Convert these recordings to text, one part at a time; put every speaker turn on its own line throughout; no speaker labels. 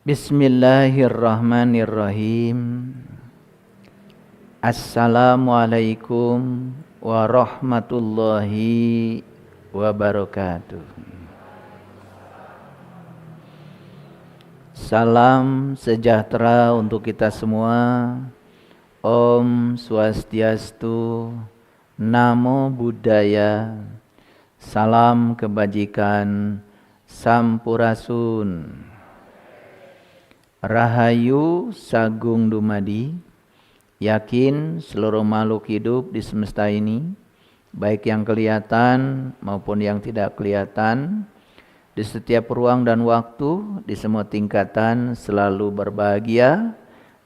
Bismillahirrahmanirrahim. Assalamualaikum warahmatullahi wabarakatuh. Salam sejahtera untuk kita semua. Om Swastiastu, Namo Buddhaya, salam kebajikan, Sampurasun. Rahayu Sagung Dumadi. Yakin seluruh makhluk hidup di semesta ini, baik yang kelihatan maupun yang tidak kelihatan, di setiap ruang dan waktu, di semua tingkatan selalu berbahagia,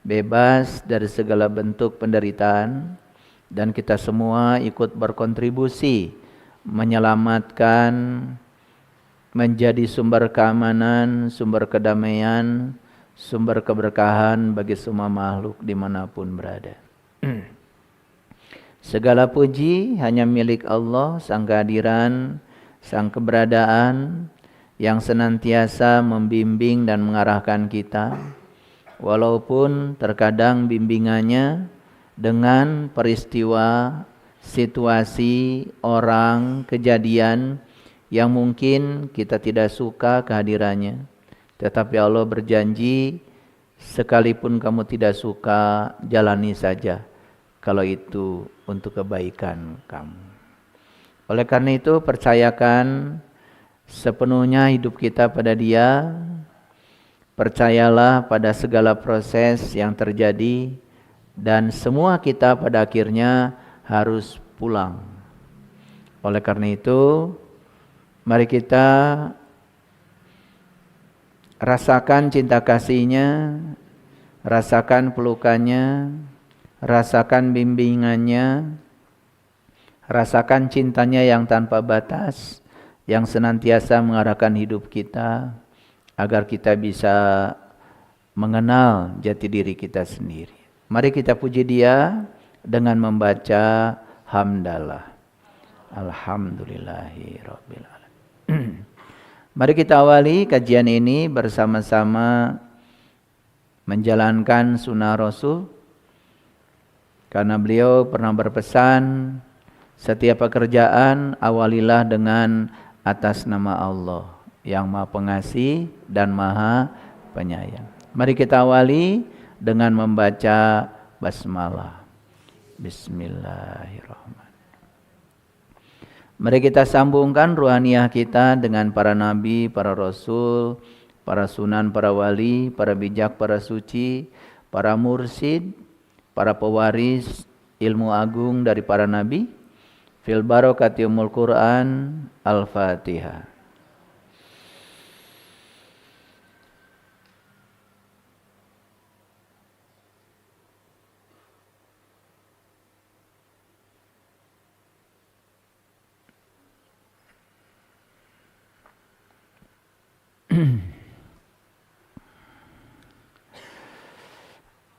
bebas dari segala bentuk penderitaan, dan kita semua ikut berkontribusi menyelamatkan, menjadi sumber keamanan, sumber kedamaian, sumber keberkahan bagi semua makhluk dimanapun berada. Segala puji hanya milik Allah, Sang Kehadiran, Sang Keberadaan, yang senantiasa membimbing dan mengarahkan kita, walaupun terkadang bimbingannya dengan peristiwa, situasi, orang, kejadian yang mungkin kita tidak suka kehadirannya. Tetapi Allah berjanji, sekalipun kamu tidak suka, jalani saja, kalau itu untuk kebaikan kamu. Oleh karena itu, percayakan sepenuhnya hidup kita pada Dia. Percayalah pada segala proses yang terjadi, dan semua kita pada akhirnya harus pulang. Oleh karena itu, mari kita rasakan cinta kasih-Nya, rasakan pelukannya, rasakan bimbingannya, rasakan cintanya yang tanpa batas, yang senantiasa mengarahkan hidup kita, agar kita bisa mengenal jati diri kita sendiri. Mari kita puji Dia dengan membaca hamdalah. Alhamdulillahirabbil alamin. Mari kita awali kajian ini bersama-sama menjalankan sunnah Rasul, karena beliau pernah berpesan, setiap pekerjaan awalilah dengan atas nama Allah yang Maha Pengasih dan Maha Penyayang. Mari kita awali dengan membaca basmalah. Bismillahirrahmanirrahim. Mari kita sambungkan ruhaniah kita dengan para nabi, para rasul, para sunan, para wali, para bijak, para suci, para mursid, para pewaris ilmu agung dari para nabi. Fil barakati umul Quran. Al-Fatihah.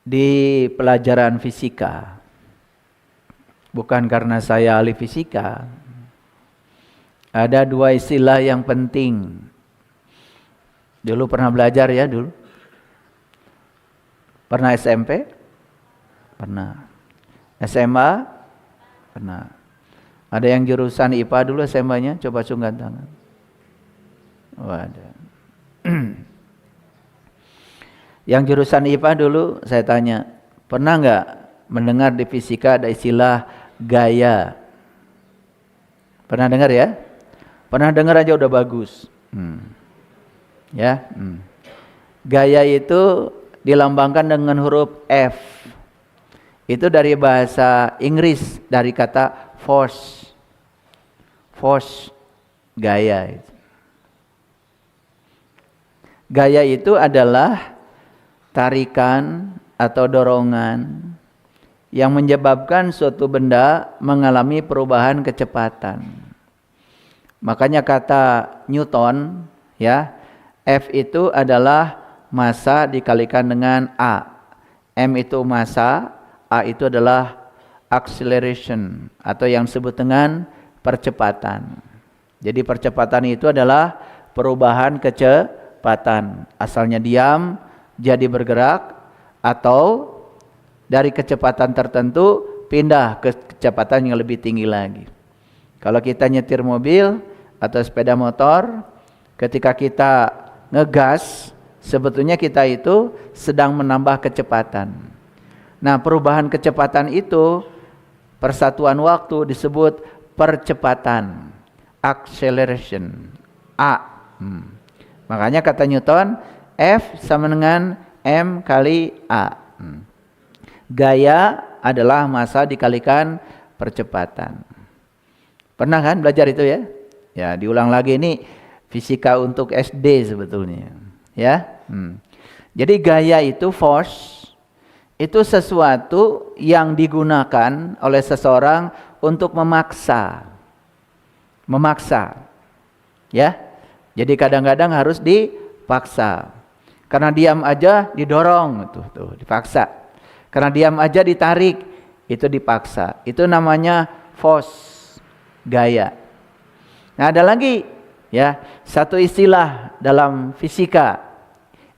Di pelajaran fisika, bukan karena saya ahli fisika, ada dua istilah yang penting. Dulu pernah belajar ya dulu? Pernah SMP? Pernah. SMA? Pernah. Ada yang jurusan IPA dulu SMA-nya? Coba cungkan tangan. Oh, ada. Yang jurusan IPA dulu saya tanya, pernah nggak mendengar di fisika ada istilah gaya? Pernah dengar ya? Pernah dengar aja udah bagus. Ya. Gaya itu dilambangkan dengan huruf F. Itu dari bahasa Inggris, dari kata force. Force, gaya. Gaya itu adalah tarikan atau dorongan yang menyebabkan suatu benda mengalami perubahan kecepatan. Makanya kata Newton, ya, F itu adalah massa dikalikan dengan A. M itu massa, A itu adalah acceleration atau yang disebut dengan percepatan. Jadi percepatan itu adalah perubahan kecepatan. Asalnya diam jadi bergerak, atau dari kecepatan tertentu pindah ke kecepatan yang lebih tinggi lagi. Kalau kita nyetir mobil atau sepeda motor, ketika kita ngegas, sebetulnya kita itu sedang menambah kecepatan. Nah, perubahan kecepatan itu, persatuan waktu disebut percepatan, acceleration, A. Makanya kata Newton, F sama dengan M kali A. Gaya adalah massa dikalikan percepatan. Pernah kan belajar itu ya? Ya, diulang lagi, ini fisika untuk SD sebetulnya. Ya. Jadi gaya itu, force, itu sesuatu yang digunakan oleh seseorang untuk memaksa. Ya. Jadi kadang-kadang harus dipaksa. Karena diam aja didorong, tuh dipaksa. Karena diam aja ditarik, itu dipaksa. Itu namanya force, gaya. Nah, ada lagi ya, satu istilah dalam fisika.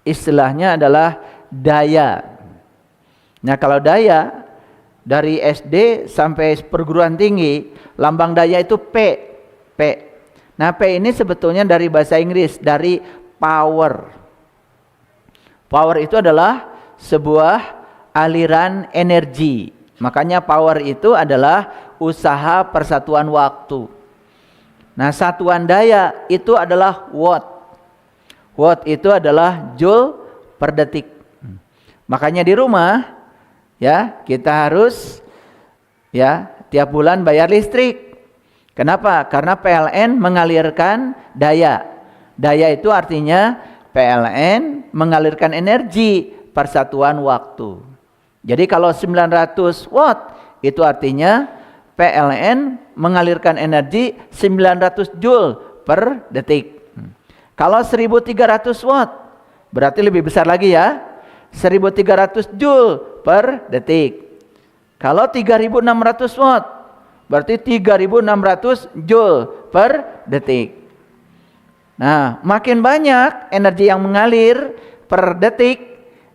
Istilahnya adalah daya. Nah, kalau daya dari SD sampai perguruan tinggi, lambang daya itu P. Nah, P ini sebetulnya dari bahasa Inggris, dari power. Power itu adalah sebuah aliran energi. Makanya power itu adalah usaha persatuan waktu. Nah, satuan daya itu adalah watt. Watt itu adalah joule per detik. Makanya di rumah ya, kita harus ya tiap bulan bayar listrik. Kenapa? Karena PLN mengalirkan daya. Daya itu artinya PLN mengalirkan energi persatuan waktu. Jadi kalau 900 watt itu artinya PLN mengalirkan energi 900 joule per detik. Kalau 1300 watt berarti lebih besar lagi ya, 1300 joule per detik. Kalau 3600 watt berarti 3600 joule per detik. Nah, makin banyak energi yang mengalir per detik,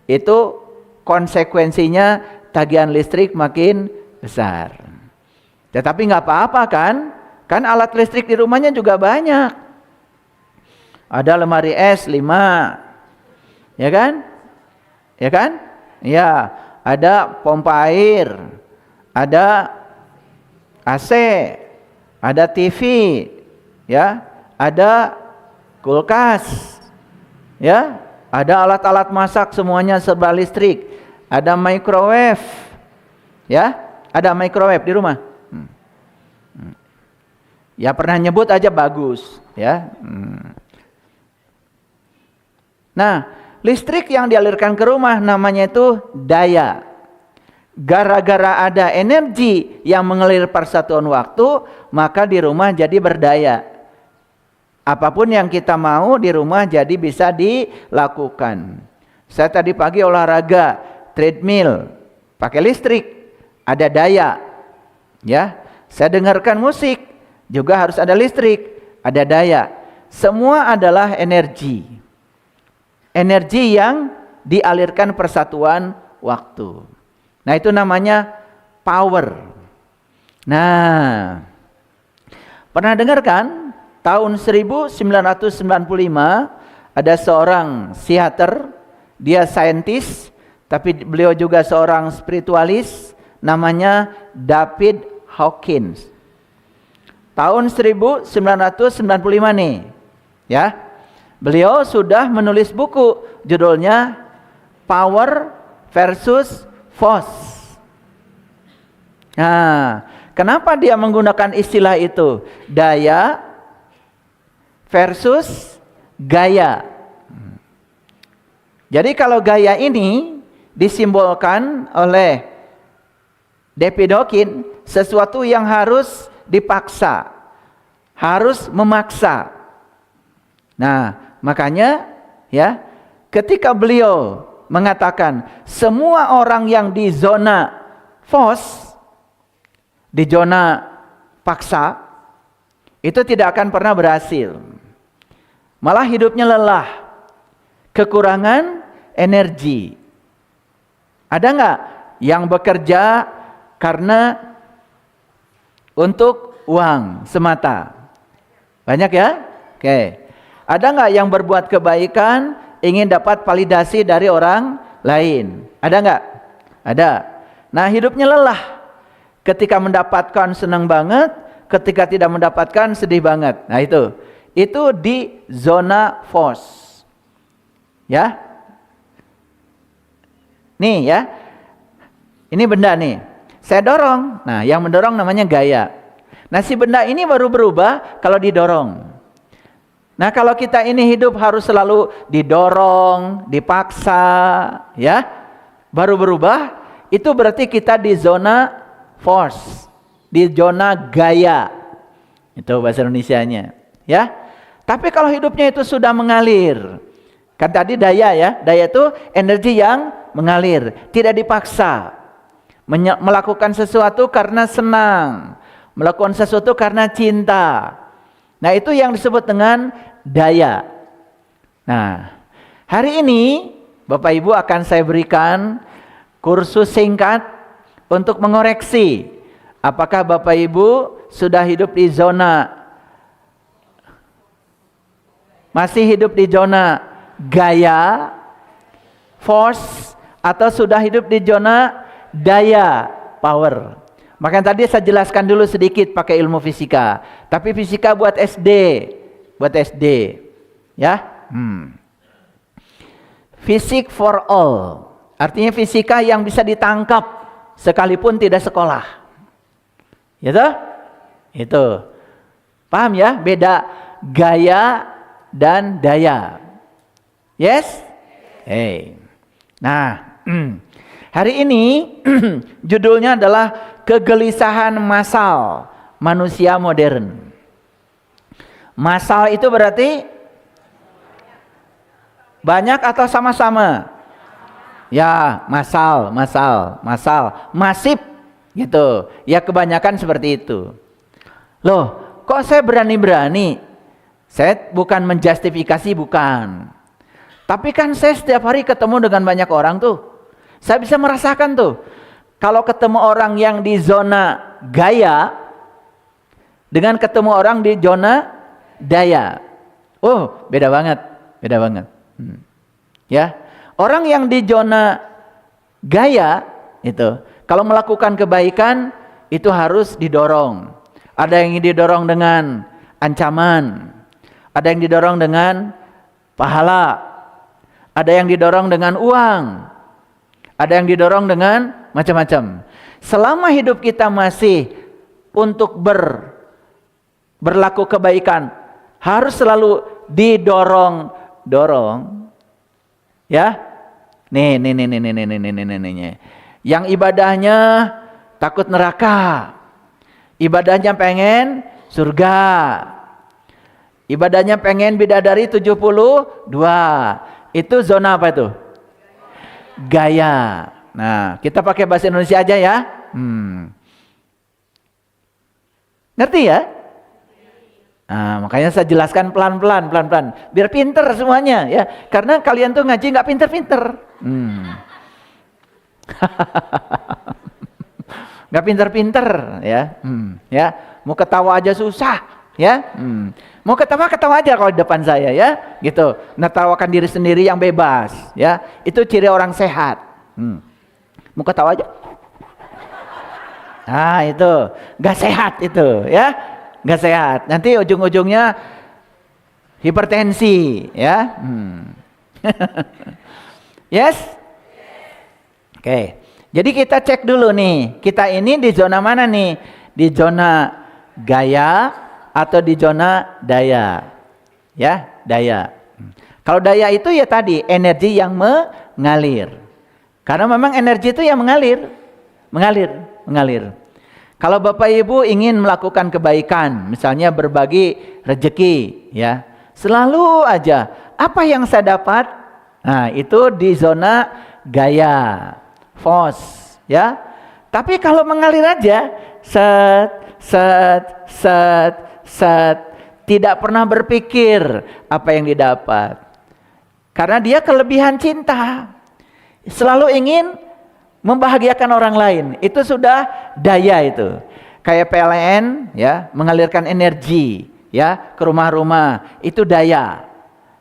itu konsekuensinya tagihan listrik makin besar. Tetapi nggak apa-apa kan? Kan alat listrik di rumahnya juga banyak. Ada lemari es 5. Ya kan? Ya kan? Ya, ada pompa air, ada AC, ada TV, ya, ada kulkas, ya, ada alat-alat masak semuanya serba listrik, ada microwave, ya, ada microwave di rumah. Ya pernah nyebut aja bagus, ya. Nah, listrik yang dialirkan ke rumah namanya itu daya. Gara-gara ada energi yang mengalir persatuan waktu, maka di rumah jadi berdaya. Apapun yang kita mau di rumah jadi bisa dilakukan. Saya tadi pagi olahraga treadmill pakai listrik, ada daya. Ya, saya dengarkan musik juga harus ada listrik, ada daya. Semua adalah energi. Energi yang dialirkan persatuan waktu. Nah, itu namanya power. Nah, pernah dengar kan? Tahun 1995 ada seorang psikiater, dia saintis, tapi beliau juga seorang spiritualis, namanya David Hawkins. Tahun 1995 nih, ya. Beliau sudah menulis buku, judulnya Power versus Force. Nah, kenapa dia menggunakan istilah itu? Daya versus gaya. Jadi kalau gaya ini disimbolkan oleh David Hawkins, sesuatu yang harus dipaksa, harus memaksa. Nah, makanya ya, ketika beliau mengatakan semua orang yang di zona force di zona paksa, itu tidak akan pernah berhasil. Malah hidupnya lelah, kekurangan energi. Ada nggak yang bekerja karena untuk uang semata? Banyak ya? Oke. Ada nggak yang berbuat kebaikan ingin dapat validasi dari orang lain? Ada nggak? Ada. Nah, hidupnya lelah. Ketika mendapatkan senang banget, ketika tidak mendapatkan sedih banget. Nah, itu di zona force. Ya. Nih ya. Ini benda nih. Saya dorong. Nah, yang mendorong namanya gaya. Nah, si benda ini baru berubah kalau didorong. Nah, kalau kita ini hidup harus selalu didorong, dipaksa, ya, baru berubah, itu berarti kita di zona force, di zona gaya. Itu bahasa Indonesianya, ya. Tapi kalau hidupnya itu sudah mengalir, kan tadi daya ya, daya itu energi yang mengalir, tidak dipaksa, melakukan sesuatu karena senang, melakukan sesuatu karena cinta. Nah, itu yang disebut dengan daya. Nah, hari ini Bapak Ibu akan saya berikan kursus singkat untuk mengoreksi apakah Bapak Ibu sudah hidup di zona, masih hidup di zona gaya, force, atau sudah hidup di zona daya, power. Makanya tadi saya jelaskan dulu sedikit pakai ilmu fisika. Tapi fisika buat SD. Buat SD. Ya. Fisik for all. Artinya fisika yang bisa ditangkap sekalipun tidak sekolah. Gitu? Itu. Paham ya? Beda gaya dan daya. Yes? Hey. Nah, hari ini judulnya adalah kegelisahan massal manusia modern. Massal itu berarti banyak atau sama-sama? Ya, massal, masif gitu. Ya, kebanyakan seperti itu. Loh, kok saya berani-berani? Saya bukan menjustifikasi, bukan. Tapi kan saya setiap hari ketemu dengan banyak orang tuh. Saya bisa merasakan tuh. Kalau ketemu orang yang di zona gaya dengan ketemu orang di zona daya. Oh, beda banget. Ya. Orang yang di zona gaya itu kalau melakukan kebaikan itu harus didorong. Ada yang didorong dengan ancaman. Ada yang didorong dengan pahala. Ada yang didorong dengan uang. Ada yang didorong dengan macam-macam. Selama hidup kita masih untuk berlaku kebaikan, harus selalu didorong. Ya. Nih. Yang ibadahnya takut neraka. Ibadahnya pengen surga. Ibadahnya pengen bidadari 72. Itu zona apa itu? Gaya. Nah, kita pakai bahasa Indonesia aja ya. Ngerti ya? Nah, makanya saya jelaskan pelan-pelan. Biar pinter semuanya ya. Karena kalian tuh ngaji nggak pinter-pinter. Nggak pinter-pinter ya. Ya, mau ketawa aja susah ya. Mau ketawa aja kalau di depan saya ya, gitu. Netawakan diri sendiri yang bebas, ya. Itu ciri orang sehat. Mau ketawa aja. Nah, itu nggak sehat itu, ya. Nggak sehat. Nanti ujung-ujungnya hipertensi, ya. Yes? Oke. Jadi kita cek dulu nih, kita ini di zona mana nih? Di zona gaya atau di zona daya? Ya, daya. Kalau daya itu ya tadi energi yang mengalir. Karena memang energi itu yang mengalir. Kalau Bapak Ibu ingin melakukan kebaikan, misalnya berbagi rezeki, ya, selalu aja apa yang saya dapat, nah itu di zona gaya, force, ya. Tapi kalau mengalir aja, set, set, set, set. Tidak pernah berpikir apa yang didapat. Karena dia kelebihan cinta. Selalu ingin membahagiakan orang lain. Itu sudah daya itu. Kayak PLN ya, mengalirkan energi ya ke rumah-rumah. Itu daya.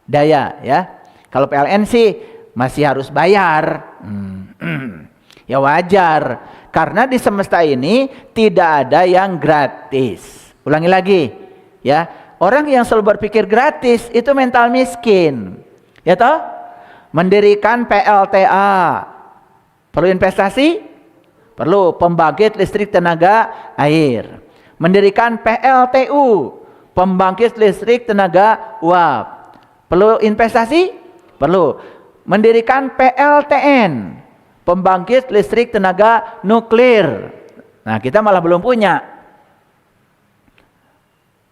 Daya ya. Kalau PLN sih masih harus bayar. Ya wajar. Karena di semesta ini tidak ada yang gratis. Ulangi lagi ya. Orang yang selalu berpikir gratis itu mental miskin. Ya toh? Mendirikan PLTA. Perlu investasi? Perlu. Pembangkit listrik tenaga air. Mendirikan PLTU. Pembangkit listrik tenaga uap. Perlu investasi? Perlu. Mendirikan PLTN. Pembangkit listrik tenaga nuklir. Nah, kita malah belum punya.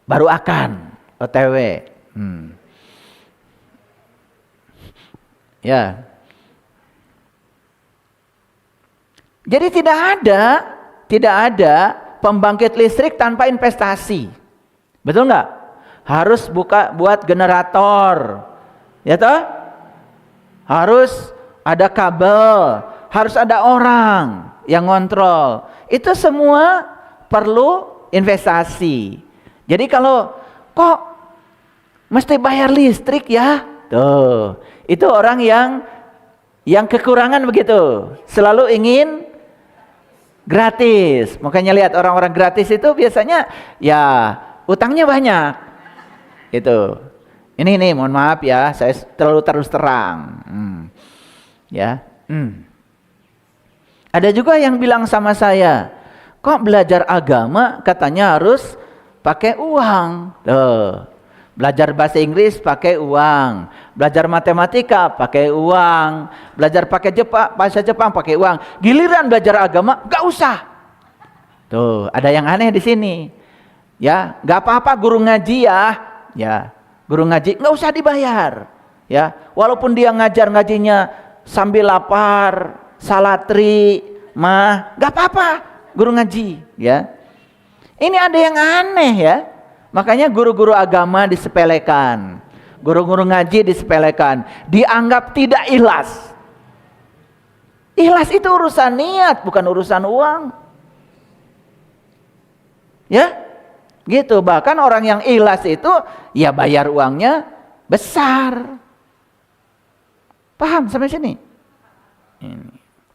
Baru akan OTW. Ya. Jadi tidak ada pembangkit listrik tanpa investasi. Betul nggak? Harus buat generator. Ya toh? Harus ada kabel, harus ada orang yang ngontrol. Itu semua perlu investasi. Jadi kalau kok mesti bayar listrik ya? Tuh, itu orang yang kekurangan begitu. Selalu ingin gratis. Makanya lihat orang-orang gratis itu biasanya ya utangnya banyak. Itu. Ini mohon maaf ya, saya terlalu terus terang. Ya. Ada juga yang bilang sama saya, kok belajar agama katanya harus pakai uang. Tuh. Belajar bahasa Inggris pakai uang, belajar matematika pakai uang, belajar bahasa Jepang pakai uang. Giliran belajar agama gak usah. Tuh, ada yang aneh di sini. Ya, gak apa-apa guru ngaji ya. Ya, guru ngaji gak usah dibayar. Ya, walaupun dia ngajinya sambil lapar, salatri, gak apa-apa guru ngaji. Ya. Ini ada yang aneh ya. Makanya guru-guru agama disepelekan. Guru-guru ngaji disepelekan. Dianggap tidak ikhlas. Ikhlas itu urusan niat, bukan urusan uang. Ya, gitu. Bahkan orang yang ikhlas itu ya bayar uangnya besar. Paham sampai sini?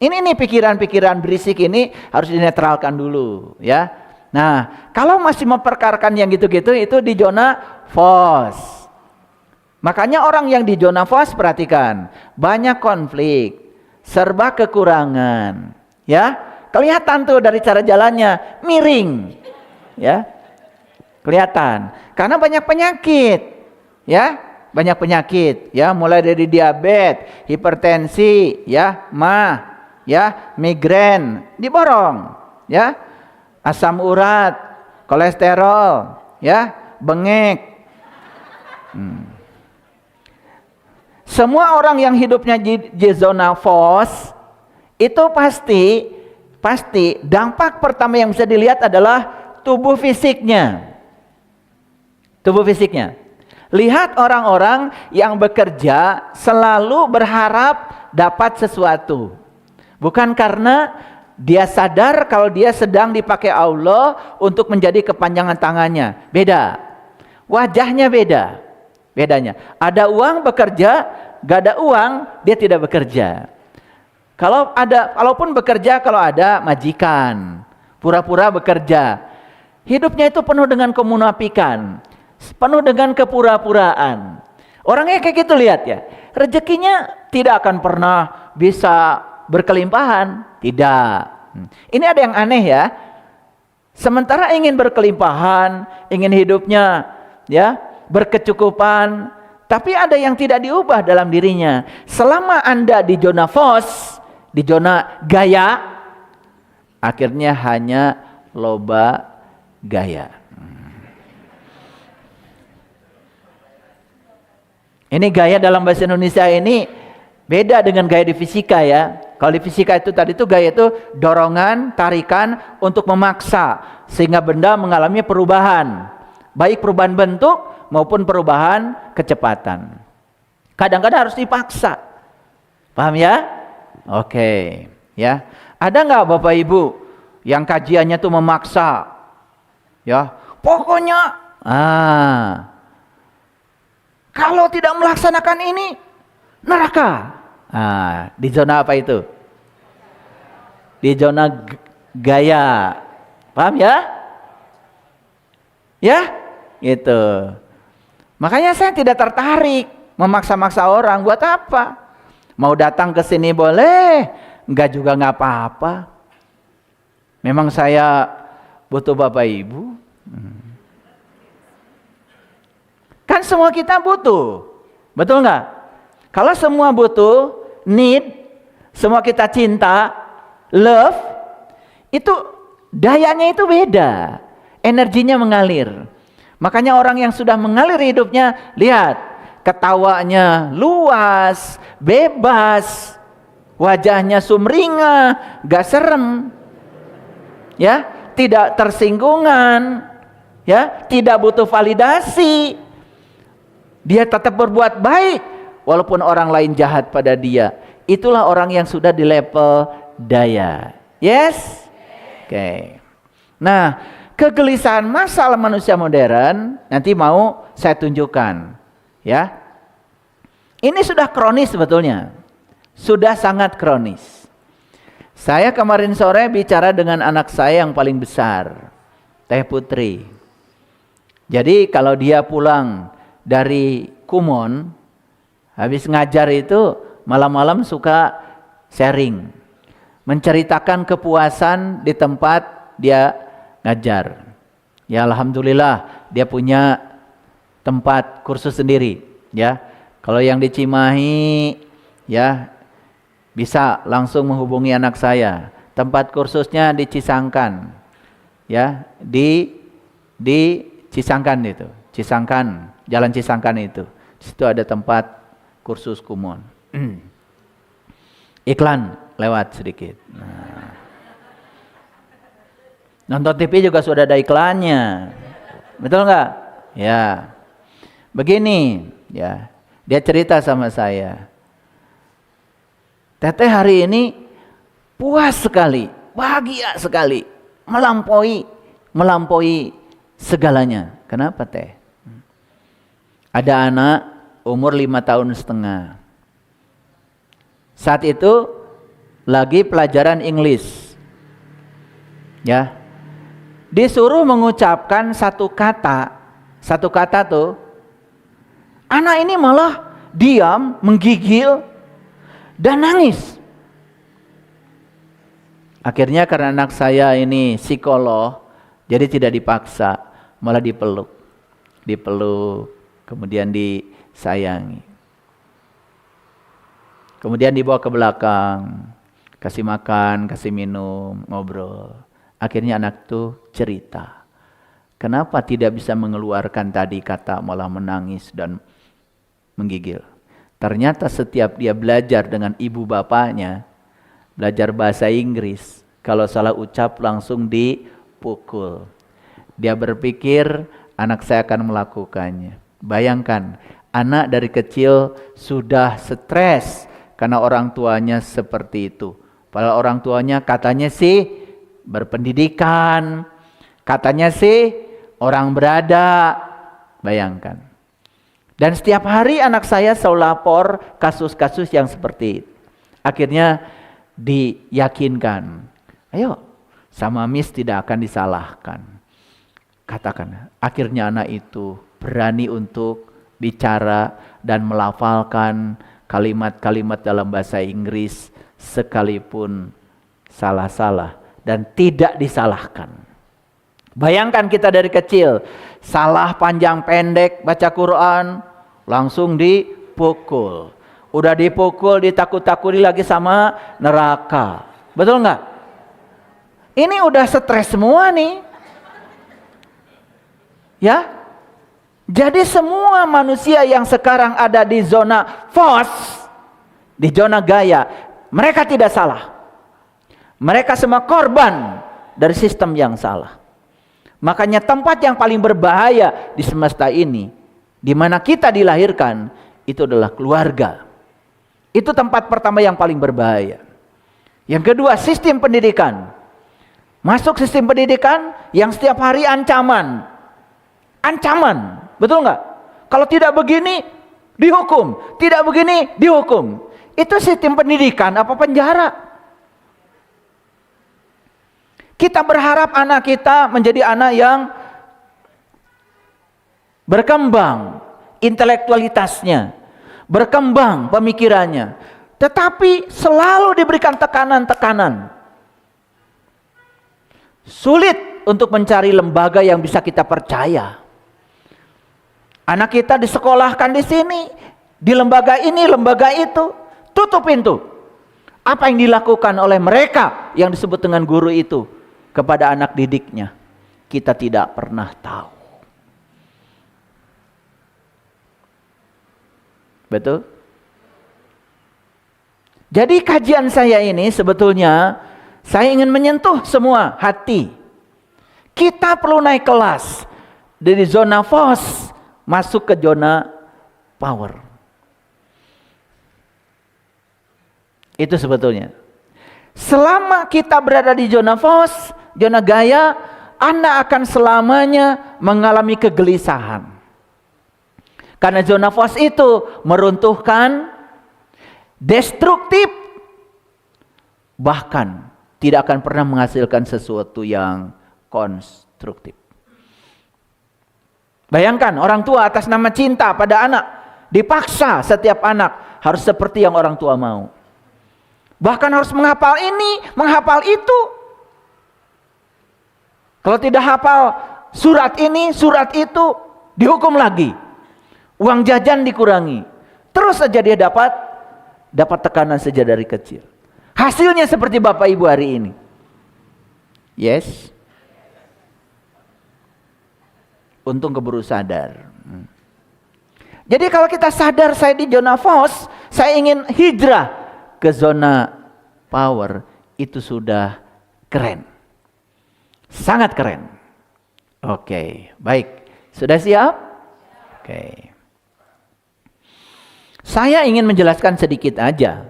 Ini nih pikiran-pikiran berisik ini harus dinetralkan dulu ya. Nah, kalau masih memperkarakan yang gitu-gitu itu di zona FOS. Makanya orang yang di zona FOS perhatikan, banyak konflik, serba kekurangan, ya. Kelihatan tuh dari cara jalannya miring. Ya. Kelihatan. Karena banyak penyakit. Ya, banyak penyakit, ya, mulai dari diabetes, hipertensi, ya, ya, migrain, diborong, ya. Asam urat, kolesterol, ya, bengek. Semua orang yang hidupnya di zona FOS itu pasti dampak pertama yang bisa dilihat adalah tubuh fisiknya. Tubuh fisiknya. Lihat orang-orang yang bekerja selalu berharap dapat sesuatu. Bukan karena dia sadar kalau dia sedang dipakai Allah untuk menjadi kepanjangan tangannya. Beda. Wajahnya beda. Bedanya. Ada uang bekerja, gak ada uang dia tidak bekerja. Kalaupun bekerja kalau ada majikan, pura-pura bekerja. Hidupnya itu penuh dengan kemunafikan, penuh dengan kepura-puraan. Orangnya kayak gitu lihat ya. Rezekinya tidak akan pernah bisa berkelimpahan. Tidak. Ini ada yang aneh ya. Sementara ingin berkelimpahan, ingin hidupnya ya berkecukupan, tapi ada yang tidak diubah dalam dirinya. Selama Anda di zona FOS, di zona gaya, akhirnya hanya loba gaya. Ini gaya dalam bahasa Indonesia ini beda dengan gaya di fisika ya. Kalau di fisika itu tadi itu gaya itu dorongan, tarikan untuk memaksa sehingga benda mengalami perubahan, baik perubahan bentuk maupun perubahan kecepatan. Kadang-kadang harus dipaksa. Paham ya? Oke, ya. Ada nggak Bapak Ibu yang kajiannya tuh memaksa? Ya, pokoknya kalau tidak melaksanakan ini neraka. Di zona apa itu? Di zona gaya. Paham ya? Ya? Gitu. Makanya saya tidak tertarik memaksa-maksa orang. Buat apa? Mau datang ke sini boleh, enggak juga enggak apa-apa. Memang saya butuh Bapak Ibu. Kan semua kita butuh. Betul enggak? Kalau semua butuh, need, semua kita cinta, love, itu dayanya itu beda, energinya mengalir. Makanya orang yang sudah mengalir hidupnya, lihat, ketawanya luas, bebas, wajahnya sumringah, gak serem, ya, tidak tersinggungan, ya, tidak butuh validasi, dia tetap berbuat baik. Walaupun orang lain jahat pada dia, itulah orang yang sudah di level daya. Yes? Oke. Nah, kegelisahan masalah manusia modern nanti mau saya tunjukkan. Ya. Ini sudah kronis sebetulnya. Sudah sangat kronis. Saya kemarin sore bicara dengan anak saya yang paling besar, Teh Putri. Jadi kalau dia pulang dari Kumon, habis ngajar itu malam-malam suka sharing, menceritakan kepuasan di tempat dia ngajar. Ya alhamdulillah dia punya tempat kursus sendiri. Ya kalau yang di Cimahi, ya bisa langsung menghubungi anak saya. Tempat kursusnya di Cisangkan, ya di Cisangkan itu, Cisangkan, Jalan Cisangkan itu. Di situ ada tempat kursus Kumon. Iklan lewat sedikit. Nah. Nonton TV juga sudah ada iklannya. Betul nggak? Ya. Begini, ya. Dia cerita sama saya. Teteh hari ini puas sekali, bahagia sekali, melampaui segalanya. Kenapa Teh? Ada anak umur 5,5 tahun. Saat itu lagi pelajaran Inggris. Ya. Disuruh mengucapkan satu kata tuh. Anak ini malah diam, menggigil dan nangis. Akhirnya karena anak saya ini psikolog, jadi tidak dipaksa, malah dipeluk, kemudian disayangi. Kemudian dibawa ke belakang, kasih makan, kasih minum, ngobrol. Akhirnya anak itu cerita, kenapa tidak bisa mengeluarkan tadi kata, malah menangis dan menggigil. Ternyata setiap dia belajar dengan ibu bapaknya, belajar bahasa Inggris, kalau salah ucap langsung dipukul. Dia berpikir anak saya akan melakukannya. Bayangkan, anak dari kecil sudah stres karena orang tuanya seperti itu. Padahal orang tuanya katanya sih berpendidikan, katanya sih orang berada. Bayangkan. Dan setiap hari anak saya selalu lapor kasus-kasus yang seperti itu. Akhirnya diyakinkan, ayo sama Miss tidak akan disalahkan. Katakan, akhirnya anak itu berani untuk bicara dan melafalkan kalimat-kalimat dalam bahasa Inggris sekalipun salah-salah dan tidak disalahkan. Bayangkan kita dari kecil, salah panjang pendek baca Quran, langsung dipukul. Udah dipukul, ditakut-takuti lagi sama neraka. Betul nggak? Ini udah stres semua nih. Ya, jadi semua manusia yang sekarang ada di zona force, di zona gaya, Mereka tidak salah. Mereka semua korban dari sistem yang salah. Makanya tempat yang paling berbahaya di semesta ini, di mana kita dilahirkan, itu adalah keluarga. Itu tempat pertama yang paling berbahaya. Yang kedua, sistem pendidikan. Masuk sistem pendidikan yang setiap hari ancaman. Ancaman, betul nggak? Kalau tidak begini, dihukum. Tidak begini, dihukum. Itu sistem pendidikan apa penjara? Kita berharap anak kita menjadi anak yang berkembang intelektualitasnya, berkembang pemikirannya, tetapi selalu diberikan tekanan-tekanan. Sulit untuk mencari lembaga yang bisa kita percaya. Anak kita disekolahkan di sini, di lembaga ini, lembaga itu, tutup pintu. Apa yang dilakukan oleh mereka yang disebut dengan guru itu kepada anak didiknya, kita tidak pernah tahu. Betul? Jadi kajian saya ini sebetulnya saya ingin menyentuh semua hati. Kita perlu naik kelas dari zona force masuk ke zona power. Itu sebetulnya. Selama kita berada di zona force, zona gaya, Anda akan selamanya mengalami kegelisahan. Karena zona force itu meruntuhkan, destruktif, bahkan tidak akan pernah menghasilkan sesuatu yang konstruktif. Bayangkan orang tua atas nama cinta pada anak, dipaksa setiap anak harus seperti yang orang tua mau. Bahkan harus menghafal ini, menghafal itu. Kalau tidak hafal surat ini, surat itu, dihukum lagi. Uang jajan dikurangi. Terus saja dia dapat tekanan sejak dari kecil. Hasilnya seperti Bapak Ibu hari ini. Yes. Untung keburu sadar. Jadi kalau kita sadar saya di zona force, saya ingin hijrah ke zona power, itu sudah keren. Sangat keren. Oke, baik. Sudah siap? Oke. Saya ingin menjelaskan sedikit aja.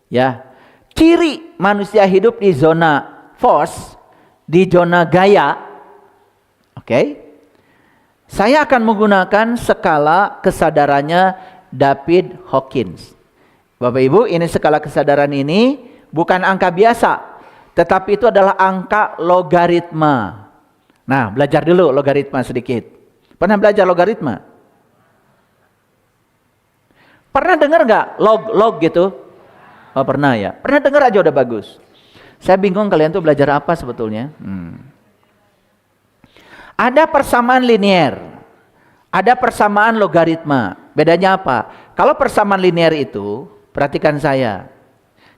Ya. Ciri manusia hidup di zona force, di zona gaya. Oke. Saya akan menggunakan skala kesadarannya David Hawkins. Bapak Ibu, ini skala kesadaran ini bukan angka biasa, tetapi itu adalah angka logaritma. Nah, belajar dulu logaritma sedikit. Pernah belajar logaritma? Pernah dengar nggak log gitu? Oh, pernah ya. Pernah dengar aja udah bagus. Saya bingung kalian tuh belajar apa sebetulnya. Ada persamaan linear, ada persamaan logaritma. Bedanya apa? Kalau persamaan linear itu, perhatikan saya.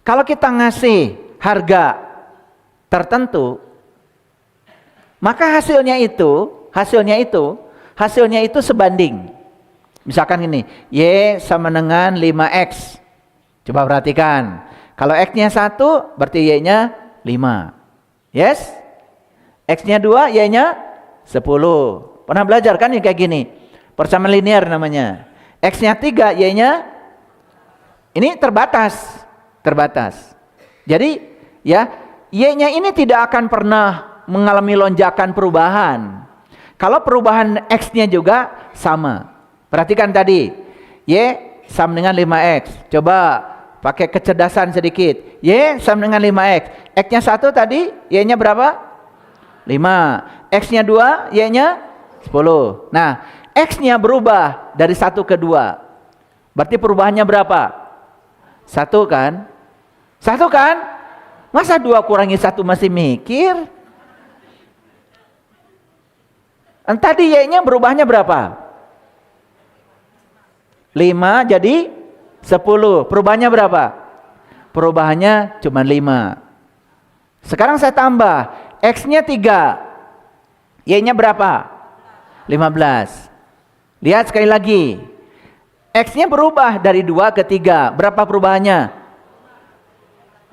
Kalau kita ngasih harga tertentu, maka hasilnya itu sebanding. Misalkan ini, Y sama dengan 5X. Coba perhatikan. Kalau X-nya 1, berarti Y-nya 5. Yes? X-nya 2, Y-nya 10. Pernah belajar kan yang kayak gini? Persamaan linear namanya. X-nya 3, Y-nya ini terbatas. Jadi ya, Y-nya ini tidak akan pernah mengalami lonjakan perubahan. Kalau perubahan X-nya juga sama. Perhatikan tadi, Y sama dengan 5X. Coba pakai kecerdasan sedikit. Y sama dengan 5X. X-nya 1 tadi, Y-nya berapa? 5. X-nya 2, Y-nya 10. Nah, X-nya berubah dari 1 ke 2. Berarti perubahannya berapa? 1 kan? 1 kan? Masa 2 kurangi 1 masih mikir? Tadi Y-nya berubahnya berapa? 5 jadi 10. Perubahannya berapa? Perubahannya cuma 5. Sekarang saya tambah. X-nya 3. Y-nya berapa? 15. Lihat sekali lagi. X-nya berubah dari 2 ke 3. Berapa perubahannya?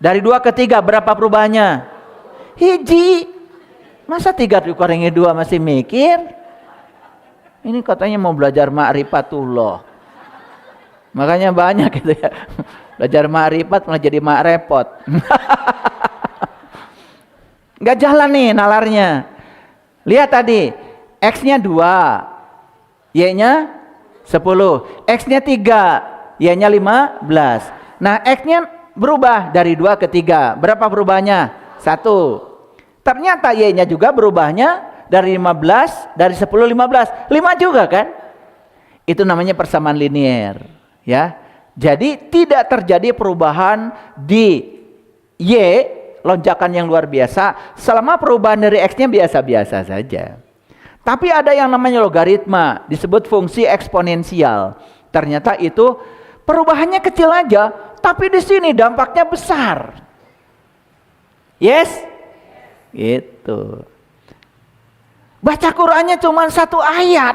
Dari 2 ke 3 berapa perubahannya? Hiji. Masa 3 dikurangi 2 masih mikir? Ini katanya mau belajar ma'rifatullah. Makanya banyak gitu ya. Belajar ma'rifat malah jadi mak repot. Nggak jalan nih nalarnya. Lihat tadi, X-nya 2, Y-nya 10, X-nya 3, Y-nya 15. Nah, X-nya berubah dari 2 ke 3. Berapa perubahannya? 1. Ternyata Y-nya juga berubahnya dari 15, dari 10 15. 5 juga kan? Itu namanya persamaan linier, ya. Jadi tidak terjadi perubahan di Y, lonjakan yang luar biasa, selama perubahan dari X-nya biasa-biasa saja. Tapi ada yang namanya logaritma, disebut fungsi eksponensial. Ternyata itu perubahannya kecil aja, tapi di sini dampaknya besar. Yes? Gitu. Baca Qur'annya cuma 1 ayat,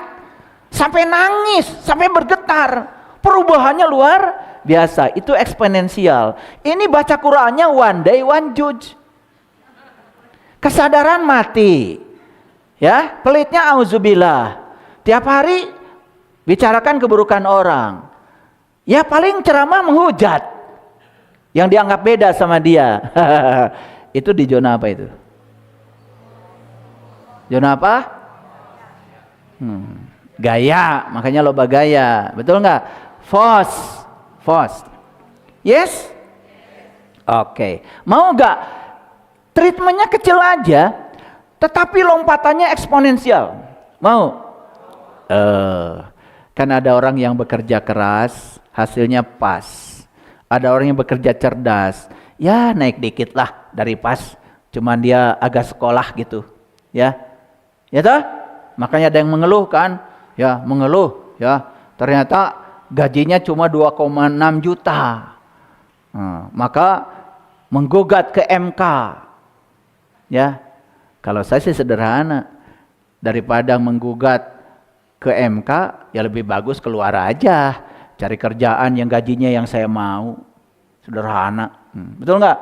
sampai nangis, sampai bergetar. Perubahannya luar biasa, itu eksponensial. Ini baca Qur'annya one day one judge. Kesadaran mati. Ya, pelitnya auzubillah. Tiap hari bicarakan keburukan orang. Ya paling ceramah menghujat. Yang dianggap beda sama dia. Itu di zona apa itu? Zona apa? Gaya, makanya loba gaya. Betul nggak? Fos. Yes? Oke. Mau nggak? Treatmentnya kecil aja, tetapi lompatannya eksponensial. Mau? Kan ada orang yang bekerja keras, hasilnya pas. Ada orang yang bekerja cerdas, ya naik dikit lah dari pas. Cuman dia agak sekolah gitu, ya. Ya toh? Makanya ada yang mengeluh kan? Ya, mengeluh, ya. Ternyata gajinya cuma 2,6 juta. Maka menggugat ke MK. Ya. Kalau saya sih sederhana. Daripada menggugat ke MK, ya lebih bagus keluar aja. Cari kerjaan yang gajinya yang saya mau. Sederhana. Betul nggak?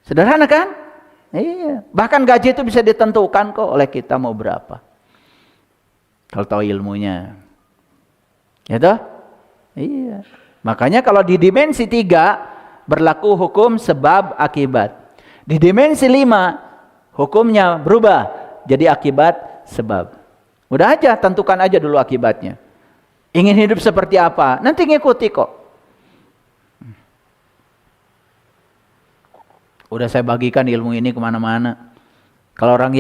Sederhana kan? Iya. Bahkan gaji itu bisa ditentukan kok oleh kita mau berapa. Kalau tahu ilmunya. Ya toh? Iya. Makanya kalau di dimensi 3 berlaku hukum sebab akibat. Di dimensi 5 hukumnya berubah jadi akibat sebab. Udah aja, tentukan aja dulu akibatnya. Ingin hidup seperti apa? Nanti ngikuti kok. Udah saya bagikan ilmu ini kemana-mana. Kalau orang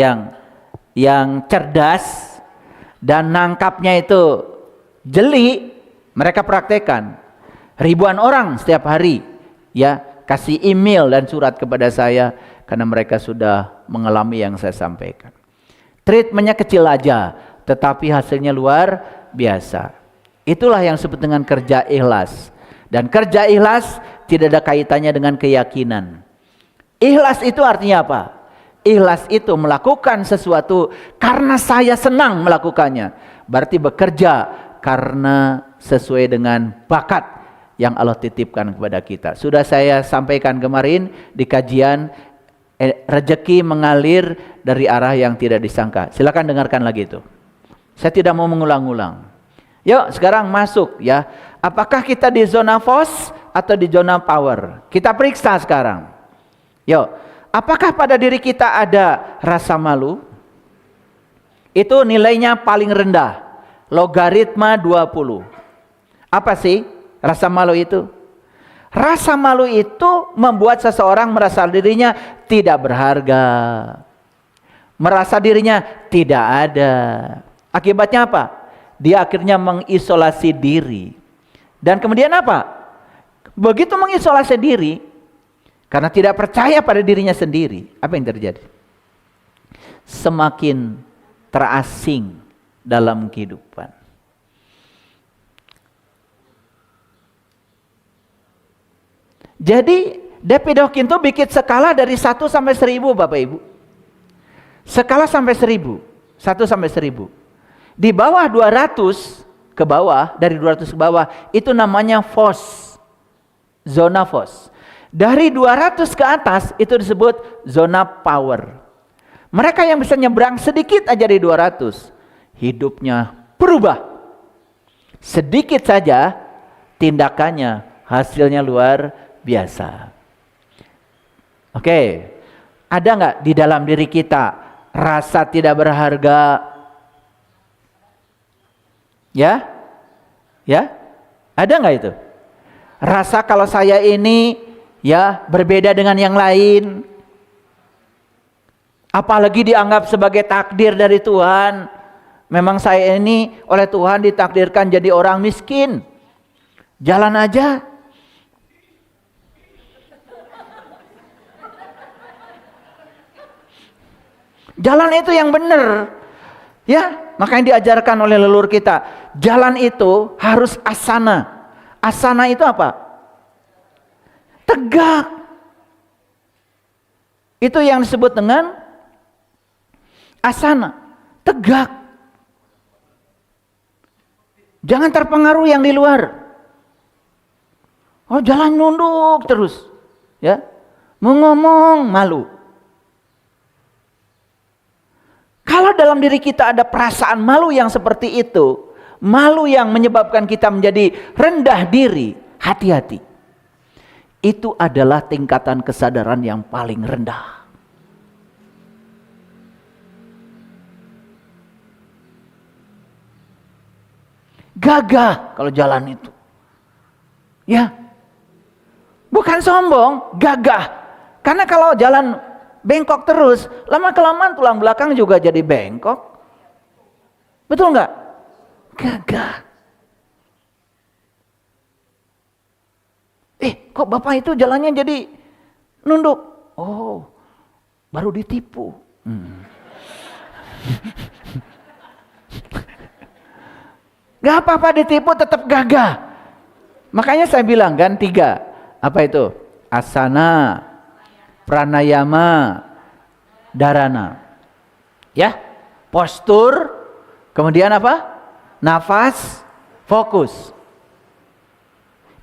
yang cerdas dan nangkapnya itu jeli, mereka praktekkan. Ribuan orang setiap hari ya kasih email dan surat kepada saya karena mereka sudah mengalami yang saya sampaikan. Treatmentnya kecil aja, tetapi hasilnya luar biasa. Itulah yang disebut dengan kerja ikhlas. Dan kerja ikhlas tidak ada kaitannya dengan keyakinan. Ikhlas itu artinya apa? Ikhlas itu melakukan sesuatu karena saya senang melakukannya. Berarti bekerja karena sesuai dengan bakat yang Allah titipkan kepada kita. Sudah saya sampaikan kemarin di kajian rezeki mengalir dari arah yang tidak disangka. Silakan dengarkan lagi itu. Saya tidak mau mengulang-ulang. Yuk sekarang masuk ya. Apakah kita di zona force atau di zona power? Kita periksa sekarang. Yuk. Apakah pada diri kita ada rasa malu? Itu nilainya paling rendah. Logaritma 20. Apa sih rasa malu itu? Rasa malu itu membuat seseorang merasa dirinya tidak berharga. Merasa dirinya tidak ada. Akibatnya apa? Dia akhirnya mengisolasi diri. Dan kemudian apa? Begitu mengisolasi diri, karena tidak percaya pada dirinya sendiri, apa yang terjadi? Semakin terasing dalam kehidupan. Jadi David Hawkins itu bikin skala dari 1 sampai 1000 Bapak Ibu. Skala sampai 1000, 1 sampai 1000. Di bawah 200 ke bawah, dari 200 ke bawah, itu namanya force. zona FOS. Dari 200 ke atas itu disebut zona power. Mereka yang bisa nyebrang sedikit aja di 200, hidupnya berubah. Sedikit saja tindakannya, hasilnya luar biasa. Oke, ada nggak di dalam diri kita rasa tidak berharga? Ya? Ya? Ada nggak itu? Rasa kalau saya ini ya berbeda dengan yang lain. Apalagi dianggap sebagai takdir dari Tuhan. Memang saya ini oleh Tuhan ditakdirkan jadi orang miskin. Jalan aja. Jalan itu yang benar. Ya, makanya diajarkan oleh leluhur kita. Jalan itu harus asana. Asana itu apa? Tegak. Itu yang disebut dengan asana. Tegak. Jangan terpengaruh yang di luar. Oh, jalan nunduk terus. Ya. Mau ngomong malu. Kalau dalam diri kita ada perasaan malu yang seperti itu, malu yang menyebabkan kita menjadi rendah diri, hati-hati. Itu adalah tingkatan kesadaran yang paling rendah. Gagah kalau jalan itu. Ya. Bukan sombong, gagah. Karena kalau jalan bengkok terus, lama-kelamaan tulang belakang juga jadi bengkok. Betul nggak? Gagah. Kok bapak itu jalannya jadi nunduk? Oh, baru ditipu. Gak apa-apa ditipu, tetap gagah. Makanya saya bilang kan 3. Apa itu? Asana, pranayama, dharana. Ya, postur, kemudian apa? Nafas, fokus.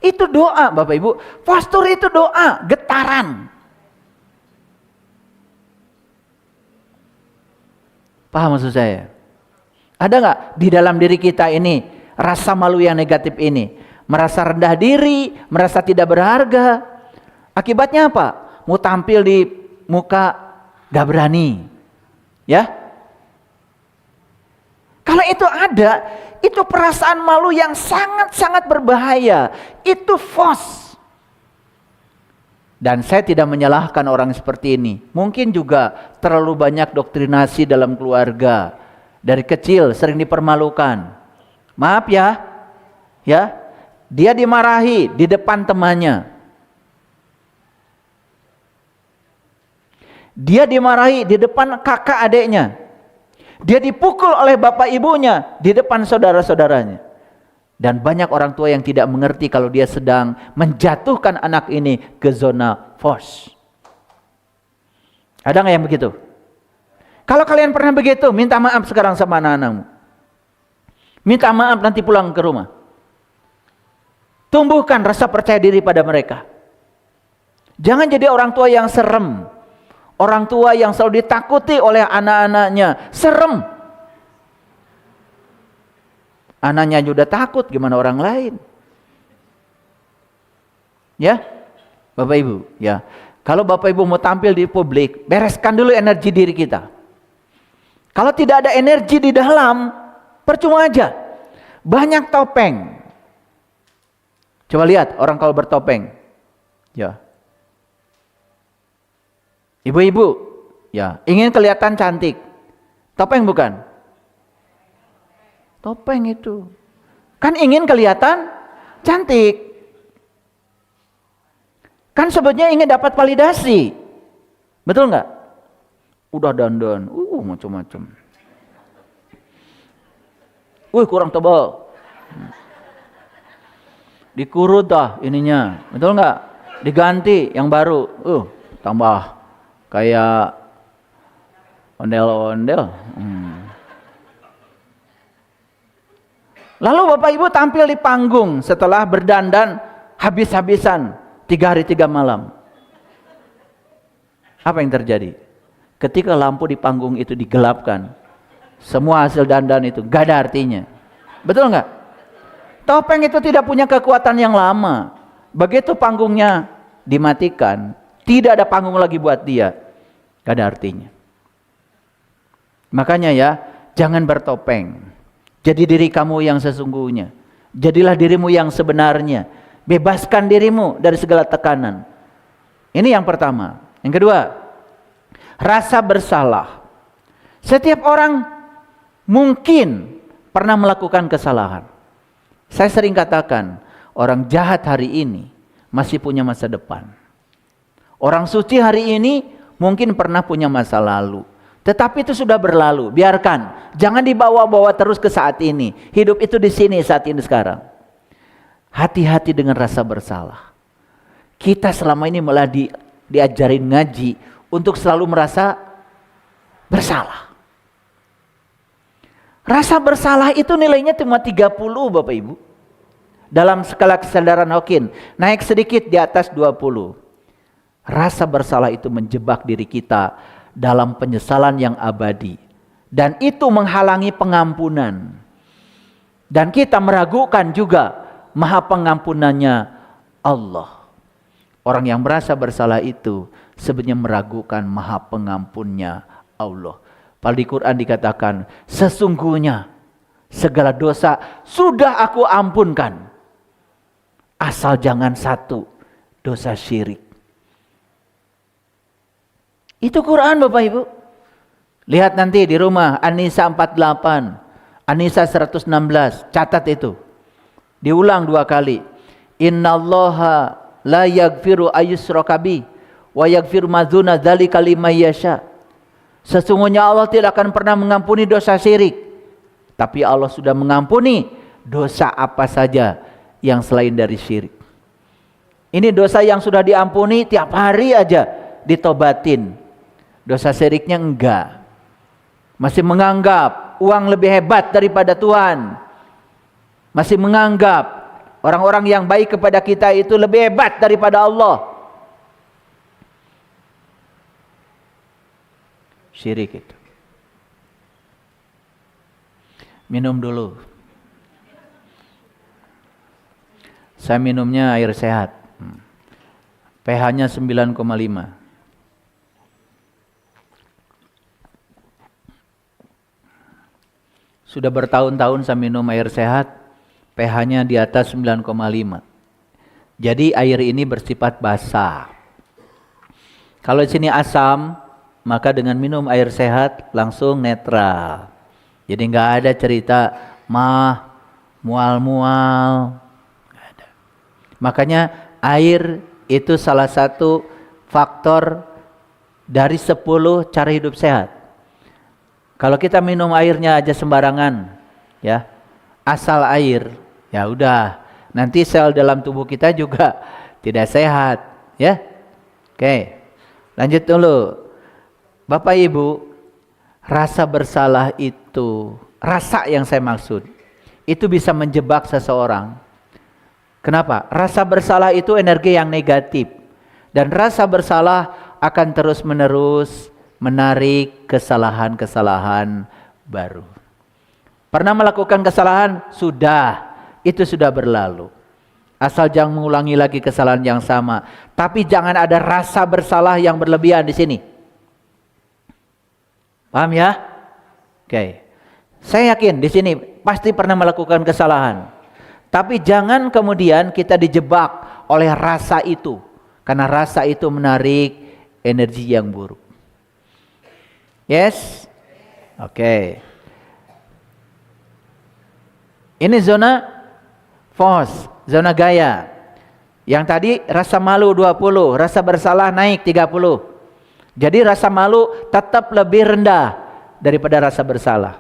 Itu doa Bapak Ibu. Postur itu doa, getaran. Paham maksud saya? Ada nggak di dalam diri kita ini rasa malu yang negatif ini? Merasa rendah diri, merasa tidak berharga. Akibatnya apa? Mau tampil di muka gak berani. Ya? Kalau itu ada, itu perasaan malu yang sangat-sangat berbahaya. Itu FOS. Dan saya tidak menyalahkan orang seperti ini. Mungkin juga terlalu banyak doktrinasi dalam keluarga. Dari kecil sering dipermalukan. Maaf ya. Ya. Dia dimarahi di depan temannya. Dia dimarahi di depan kakak adiknya. Dia dipukul oleh bapak ibunya di depan saudara-saudaranya. Dan banyak orang tua yang tidak mengerti kalau dia sedang menjatuhkan anak ini ke zona FOS. Ada nggak yang begitu? Kalau kalian pernah begitu, minta maaf sekarang sama anak-anakmu. Minta maaf nanti pulang ke rumah. Tumbuhkan rasa percaya diri pada mereka. Jangan jadi orang tua yang serem. Orang tua yang selalu ditakuti oleh anak-anaknya. Serem. Anaknya juga takut, gimana orang lain? Ya, Bapak Ibu, ya. Kalau Bapak Ibu mau tampil di publik, bereskan dulu energi diri kita. Kalau tidak ada energi di dalam, percuma aja. Banyak topeng. Coba lihat orang kalau bertopeng. Ya. Ibu-ibu, ya, ingin kelihatan cantik. Topeng bukan? Topeng itu. Kan ingin kelihatan cantik. Kan sebetulnya ingin dapat validasi. Betul nggak? Udah dandan, macam-macam. Kurang tebal. Dikurut dah ininya, betul nggak? Diganti yang baru, tambah kayak ondel-ondel. Lalu Bapak Ibu tampil di panggung setelah berdandan habis-habisan, 3 hari 3 malam. Apa yang terjadi? Ketika lampu di panggung itu digelapkan, semua hasil dandan itu gak ada artinya. Betul nggak? Topeng itu tidak punya kekuatan yang lama. Begitu panggungnya dimatikan, tidak ada panggung lagi buat dia, gak ada artinya. Makanya ya, jangan bertopeng. Jadi diri kamu yang sesungguhnya. Jadilah dirimu yang sebenarnya. Bebaskan dirimu dari segala tekanan. Ini yang pertama. Yang kedua, rasa bersalah. Setiap orang mungkin pernah melakukan kesalahan. Saya sering katakan, orang jahat hari ini masih punya masa depan. Orang suci hari ini mungkin pernah punya masa lalu. Tetapi itu sudah berlalu, biarkan. Jangan dibawa-bawa terus ke saat ini. Hidup itu di sini saat ini sekarang. Hati-hati dengan rasa bersalah. Kita selama ini malah diajarin ngaji untuk selalu merasa bersalah. Rasa bersalah itu nilainya cuma 30 Bapak Ibu. Dalam skala kesadaran Hawking, naik sedikit di atas 20. Rasa bersalah itu menjebak diri kita dalam penyesalan yang abadi. Dan itu menghalangi pengampunan. Dan kita meragukan juga maha pengampunannya Allah. Orang yang merasa bersalah itu sebenarnya meragukan maha pengampunnya Allah. Padahal di Quran dikatakan, sesungguhnya segala dosa sudah aku ampunkan. Asal jangan satu, dosa syirik. Itu Quran Bapak Ibu. Lihat nanti di rumah, An-Nisa 48, An-Nisa 116, catat itu. Diulang 2 kali. Innallaha la yaghfiru ayyushraka bi wa yaghfiru ma dzuna dzalika liman yasha. Sesungguhnya Allah tidak akan pernah mengampuni dosa syirik, tapi Allah sudah mengampuni dosa apa saja yang selain dari syirik. Ini dosa yang sudah diampuni, tiap hari aja ditobatin. Dosa syiriknya enggak. Masih menganggap uang lebih hebat daripada Tuhan. Masih menganggap orang-orang yang baik kepada kita itu lebih hebat daripada Allah. Syirik itu. Minum dulu. Saya minumnya air sehat. pH-nya 9,5. Sudah bertahun-tahun saya minum air sehat, pH-nya di atas 9,5. Jadi air ini bersifat basah. Kalau di sini asam, maka dengan minum air sehat langsung netral. Jadi nggak ada cerita mual-mual. Nggak ada. Makanya air itu salah satu faktor dari 10 cara hidup sehat. Kalau kita minum airnya aja sembarangan, ya, asal air, ya udah, nanti sel dalam tubuh kita juga tidak sehat, ya. Oke, lanjut dulu. Bapak Ibu, rasa bersalah itu, rasa yang saya maksud, itu bisa menjebak seseorang. Kenapa? Rasa bersalah itu energi yang negatif. Dan rasa bersalah akan terus-menerus menarik kesalahan-kesalahan baru. Pernah melakukan kesalahan? Sudah, itu sudah berlalu. Asal jangan mengulangi lagi kesalahan yang sama. Tapi jangan ada rasa bersalah yang berlebihan di sini. Paham ya? Oke. Saya yakin di sini pasti pernah melakukan kesalahan. Tapi jangan kemudian kita dijebak oleh rasa itu. Karena rasa itu menarik energi yang buruk. Yes? Oke. Ini zona FOS, zona gaya. Yang tadi rasa malu 20, rasa bersalah naik 30. Jadi rasa malu tetap lebih rendah daripada rasa bersalah.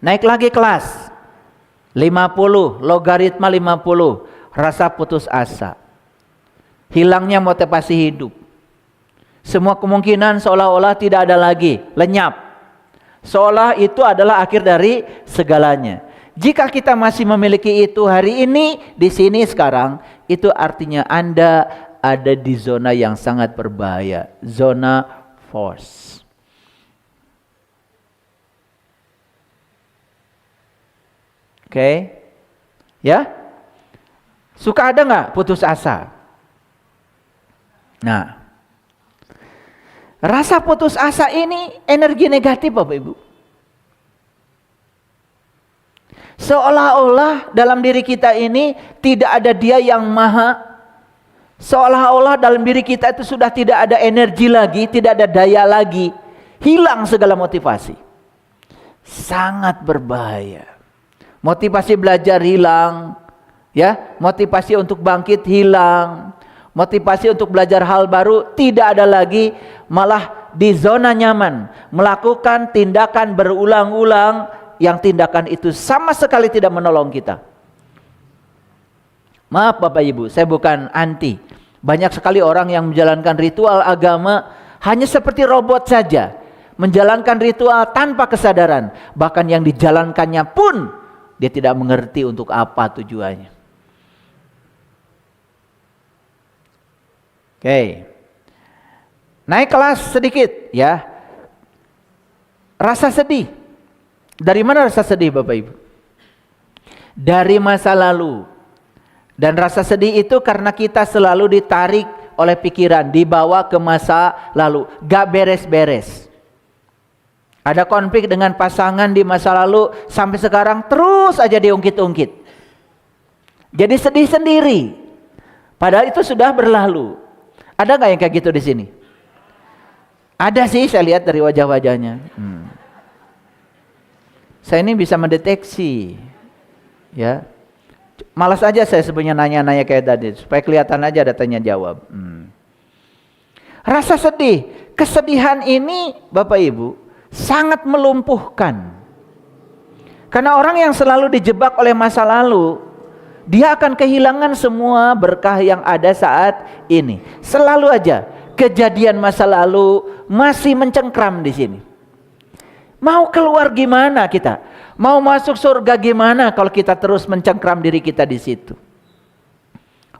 Naik lagi kelas. 50, logaritma 50, rasa putus asa. Hilangnya motivasi hidup. Semua kemungkinan seolah-olah tidak ada lagi, lenyap. Seolah itu adalah akhir dari segalanya. Jika kita masih memiliki itu hari ini, di sini sekarang, itu artinya Anda ada di zona yang sangat berbahaya, zona force. Oke, ya, suka ada nggak putus asa? Nah, rasa putus asa ini energi negatif Bapak Ibu. Seolah-olah dalam diri kita ini tidak ada Dia yang maha. Seolah-olah dalam diri kita itu sudah tidak ada energi lagi, tidak ada daya lagi. Hilang segala motivasi. Sangat berbahaya. Motivasi belajar hilang, ya, motivasi untuk bangkit hilang, motivasi untuk belajar hal baru tidak ada lagi, malah di zona nyaman, melakukan tindakan berulang-ulang yang tindakan itu sama sekali tidak menolong kita. Maaf Bapak Ibu, saya bukan anti. Banyak sekali orang yang menjalankan ritual agama hanya seperti robot saja, menjalankan ritual tanpa kesadaran, bahkan yang dijalankannya pun dia tidak mengerti untuk apa tujuannya. Oke. Naik kelas sedikit ya. Rasa sedih. Dari mana rasa sedih Bapak Ibu? Dari masa lalu. Dan rasa sedih itu karena kita selalu ditarik oleh pikiran, dibawa ke masa lalu, gak beres-beres. Ada konflik dengan pasangan di masa lalu, sampai sekarang terus aja diungkit-ungkit. Jadi sedih sendiri. Padahal itu sudah berlalu. Ada nggak yang kayak gitu di sini? Ada sih, saya lihat dari wajah-wajahnya. Saya ini bisa mendeteksi, ya. Malas aja saya sebenarnya nanya-nanya kayak tadi, supaya kelihatan aja ada tanya jawab. Rasa sedih, kesedihan ini Bapak Ibu sangat melumpuhkan. Karena orang yang selalu dijebak oleh masa lalu, dia akan kehilangan semua berkah yang ada saat ini. Selalu aja kejadian masa lalu masih mencengkram di sini. Mau keluar gimana kita? Mau masuk surga gimana kalau kita terus mencengkram diri kita di situ?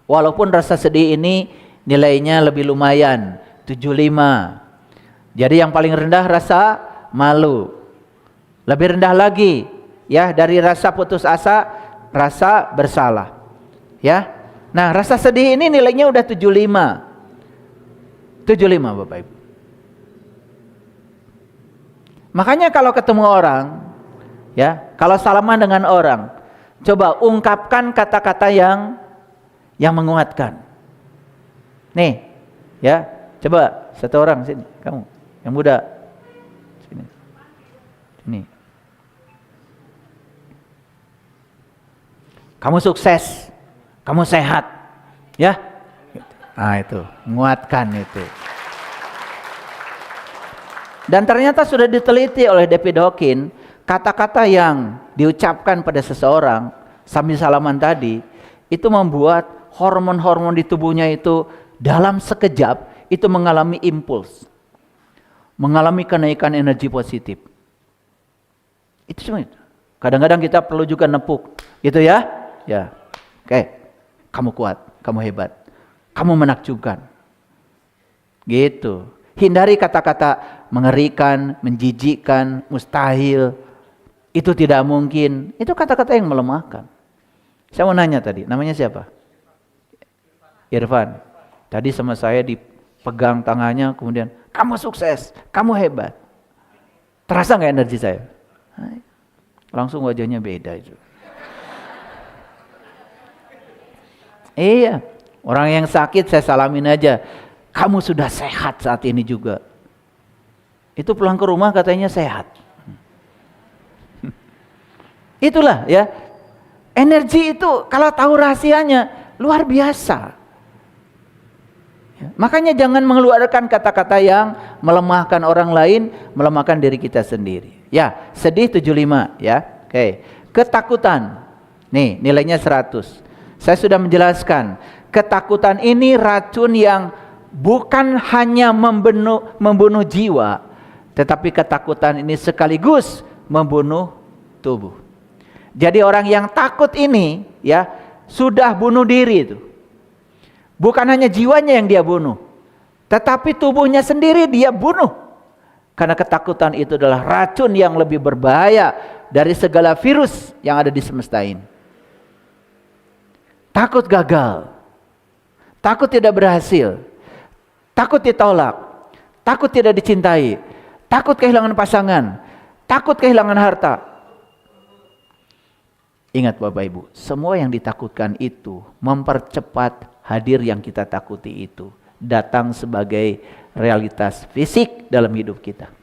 Walaupun rasa sedih ini nilainya lebih lumayan, 75. Jadi yang paling rendah rasa malu. Lebih rendah lagi ya dari rasa putus asa, rasa bersalah. Ya. Nah, rasa sedih ini nilainya udah 75. 75 Bapak Ibu. Makanya kalau ketemu orang, ya, kalau salaman dengan orang, coba ungkapkan kata-kata yang menguatkan. Nih, ya, coba satu orang sini, kamu yang muda, sini, sini. Kamu sukses, kamu sehat, ya. Nah itu, menguatkan itu. Dan ternyata sudah diteliti oleh David Hawkins, kata-kata yang diucapkan pada seseorang sambil salaman tadi, itu membuat hormon-hormon di tubuhnya itu dalam sekejap itu mengalami impuls, mengalami kenaikan energi positif. Itu semua itu. Kadang-kadang kita perlu juga nepuk, gitu ya. Ya, oke, kamu kuat, kamu hebat, kamu menakjubkan, gitu. Hindari kata-kata mengerikan, menjijikkan, mustahil, itu tidak mungkin. Itu kata-kata yang melemahkan. Saya mau nanya tadi, namanya siapa? Irfan. Tadi sama saya dipegang tangannya, kemudian kamu sukses, kamu hebat. Terasa nggak energi saya? Langsung wajahnya beda itu. Iya, orang yang sakit saya salamin aja. Kamu sudah sehat saat ini juga. Itu pulang ke rumah katanya sehat. Itulah ya. Energi itu kalau tahu rahasianya luar biasa. Ya, makanya jangan mengeluarkan kata-kata yang melemahkan orang lain, melemahkan diri kita sendiri. Ya, sedih 75 ya. Oke. Ketakutan. Nih, nilainya 100. Saya sudah menjelaskan, ketakutan ini racun yang bukan hanya membunuh jiwa, tetapi ketakutan ini sekaligus membunuh tubuh. Jadi orang yang takut ini ya sudah bunuh diri itu. Bukan hanya jiwanya yang dia bunuh, tetapi tubuhnya sendiri dia bunuh. Karena ketakutan itu adalah racun yang lebih berbahaya dari segala virus yang ada di semesta ini. Takut gagal, takut tidak berhasil, takut ditolak, takut tidak dicintai, takut kehilangan pasangan, takut kehilangan harta. Ingat Bapak Ibu, semua yang ditakutkan itu mempercepat hadir yang kita takuti itu datang sebagai realitas fisik dalam hidup kita.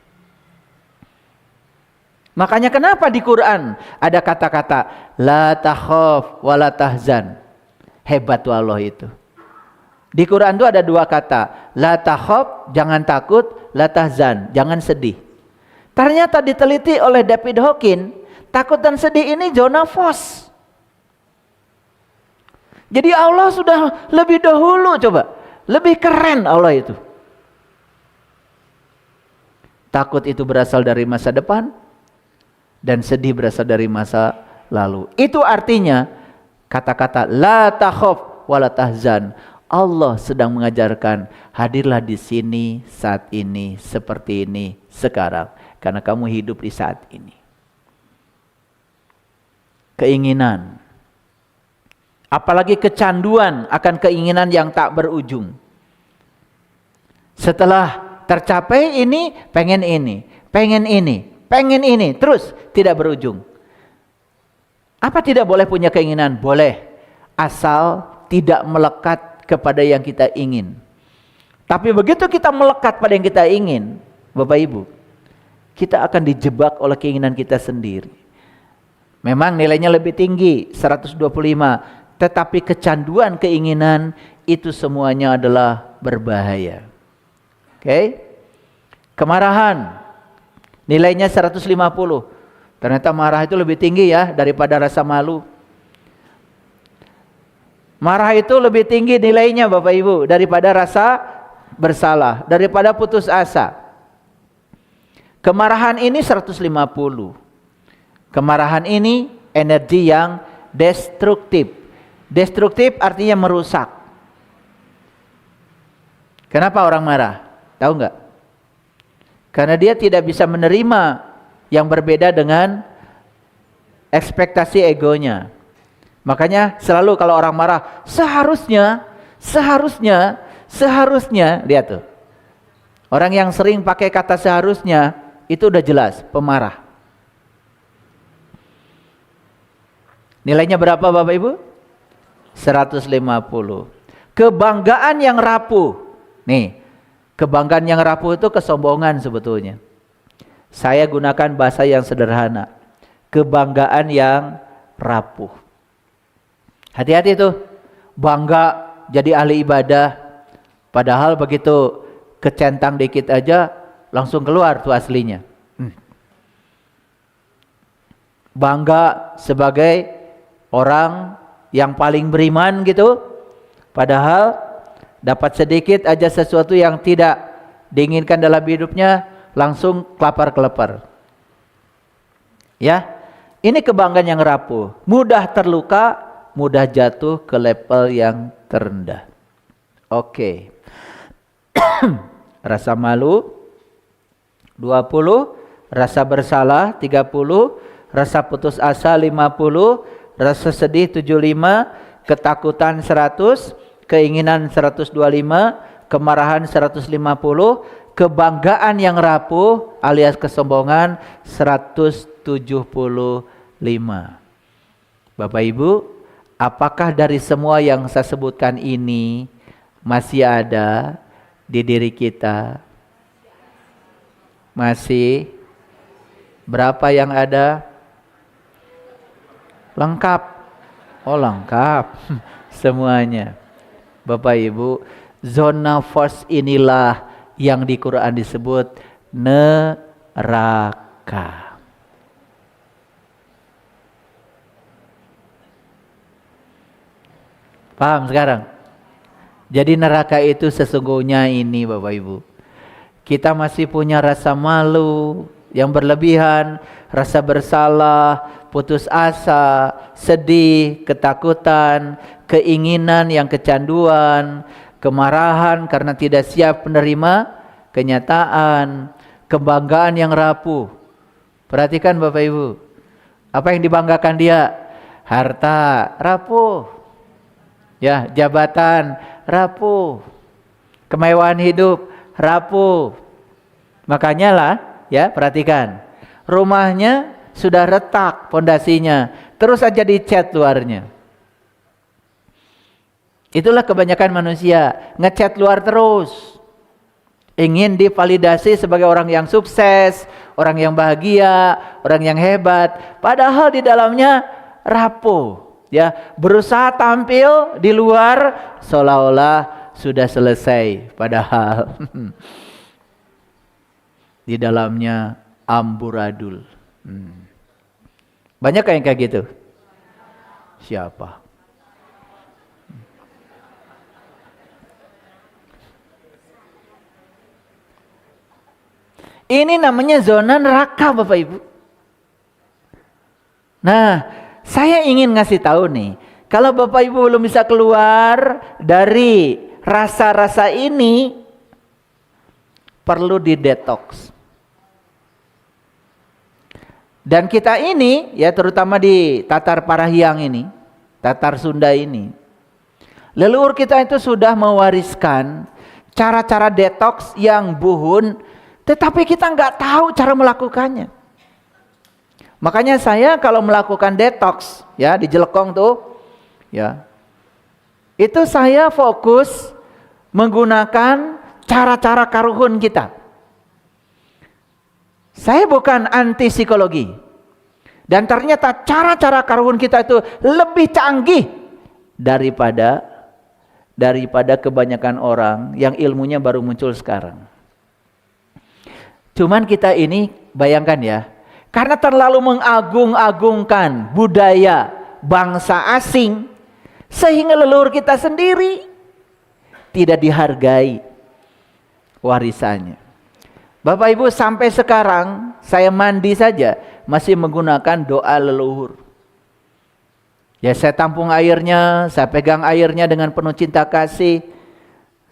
Makanya kenapa di Quran ada kata-kata la takhaf wa la tahzan. Hebat tuh Allah itu. Di Quran itu ada dua kata, la takhaf, jangan takut, la tahzan, jangan sedih. Ternyata diteliti oleh David Hawkins, takut dan sedih ini zona FOS. Jadi Allah sudah lebih dahulu coba, lebih keren Allah itu. Takut itu berasal dari masa depan dan sedih berasal dari masa lalu. Itu artinya kata-kata la takhaf wa la tahzan. Allah sedang mengajarkan, hadirlah di sini saat ini seperti ini sekarang karena kamu hidup di saat ini. Keinginan, apalagi kecanduan akan keinginan yang tak berujung. Setelah tercapai ini, pengen ini, pengen ini, pengen ini, terus tidak berujung. Apa tidak boleh punya keinginan? Boleh, asal tidak melekat kepada yang kita ingin. Tapi begitu kita melekat pada yang kita ingin, Bapak Ibu, kita akan dijebak oleh keinginan kita sendiri. Memang nilainya lebih tinggi, 125, tetapi kecanduan keinginan itu semuanya adalah berbahaya. Oke? Kemarahan nilainya 150. Ternyata marah itu lebih tinggi ya daripada rasa malu. Marah itu lebih tinggi nilainya Bapak Ibu daripada rasa bersalah, daripada putus asa. Kemarahan ini 150. Kemarahan ini energi yang destruktif. Destruktif artinya merusak. Kenapa orang marah? Tahu nggak? Karena dia tidak bisa menerima yang berbeda dengan ekspektasi egonya. Makanya selalu kalau orang marah, seharusnya, lihat tuh. Orang yang sering pakai kata seharusnya, itu udah jelas, pemarah. Nilainya berapa Bapak Ibu? 150. Kebanggaan yang rapuh. Nih, kebanggaan yang rapuh itu kesombongan sebetulnya. Saya gunakan bahasa yang sederhana. Kebanggaan yang rapuh. Hati-hati tuh. Bangga jadi ahli ibadah. Padahal begitu kecentang dikit aja langsung keluar tuh aslinya. Bangga sebagai orang yang paling beriman gitu. Padahal dapat sedikit aja sesuatu yang tidak diinginkan dalam hidupnya, langsung kelapar-kelapar. Ya, ini kebanggaan yang rapuh. Mudah terluka, mudah jatuh ke level yang terendah. Oke. Rasa malu 20, rasa bersalah 30, rasa putus asa 50, rasa sedih 75, ketakutan 100, keinginan 125, kemarahan 150, kebanggaan yang rapuh alias kesombongan 175. Bapak Ibu, apakah dari semua yang saya sebutkan ini masih ada di diri kita? Masih? Berapa yang ada? Lengkap. Oh lengkap. Semuanya. Bapak Ibu, zona force inilah yang di Quran disebut neraka. Paham sekarang? Jadi neraka itu sesungguhnya ini Bapak Ibu. Kita masih punya rasa malu yang berlebihan, rasa bersalah, putus asa, sedih, ketakutan, keinginan yang kecanduan, kemarahan karena tidak siap menerima kenyataan, kebanggaan yang rapuh. Perhatikan Bapak Ibu, apa yang dibanggakan dia? Harta, rapuh. Ya, jabatan, rapuh. Kemewahan hidup, rapuh. Makanya lah, ya perhatikan. Rumahnya sudah retak pondasinya, terus aja dicat luarnya. Itulah kebanyakan manusia, ngecat luar terus. Ingin divalidasi sebagai orang yang sukses, orang yang bahagia, orang yang hebat, padahal di dalamnya rapuh. Ya, berusaha tampil di luar seolah-olah sudah selesai, padahal di dalamnya amburadul. Banyak yang kayak gitu? Siapa? Ini namanya zona neraka Bapak Ibu. Nah, saya ingin ngasih tahu nih, kalau Bapak Ibu belum bisa keluar dari rasa-rasa ini, perlu didetoks. Dan kita ini, ya terutama di Tatar Parahiang ini, Tatar Sunda ini, leluhur kita itu sudah mewariskan cara-cara detoks yang buhun, tetapi kita nggak tahu cara melakukannya. Makanya saya kalau melakukan detoks, ya di Jelekong tuh, ya itu saya fokus menggunakan cara-cara karuhun kita. Saya bukan anti psikologi. Dan ternyata cara-cara karuhun kita itu lebih canggih daripada kebanyakan orang yang ilmunya baru muncul sekarang. Cuman kita ini bayangkan ya, karena terlalu mengagung-agungkan budaya bangsa asing, sehingga leluhur kita sendiri tidak dihargai warisannya. Bapak Ibu, sampai sekarang saya mandi saja masih menggunakan doa leluhur. Ya, saya tampung airnya, saya pegang airnya dengan penuh cinta kasih.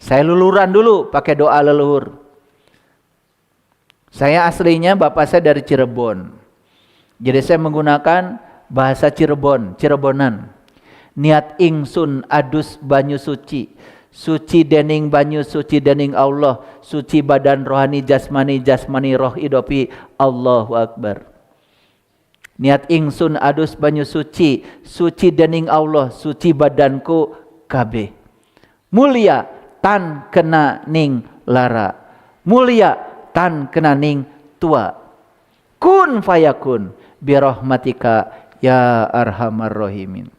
Saya luluran dulu pakai doa leluhur. Saya aslinya bapak saya dari Cirebon. Jadi saya menggunakan bahasa Cirebonan. Niat ingsun adus banyu suci. Suci dening banyu, suci dening Allah. Suci badan rohani jasmani roh idopi. Allahu Akbar. Niat ingsun adus banyu suci. Suci dening Allah, suci badanku kabeh. Mulia tan kena ning lara. Mulia tan kenaning tua. Kun fayakun birahmatika ya arhamar rahimin.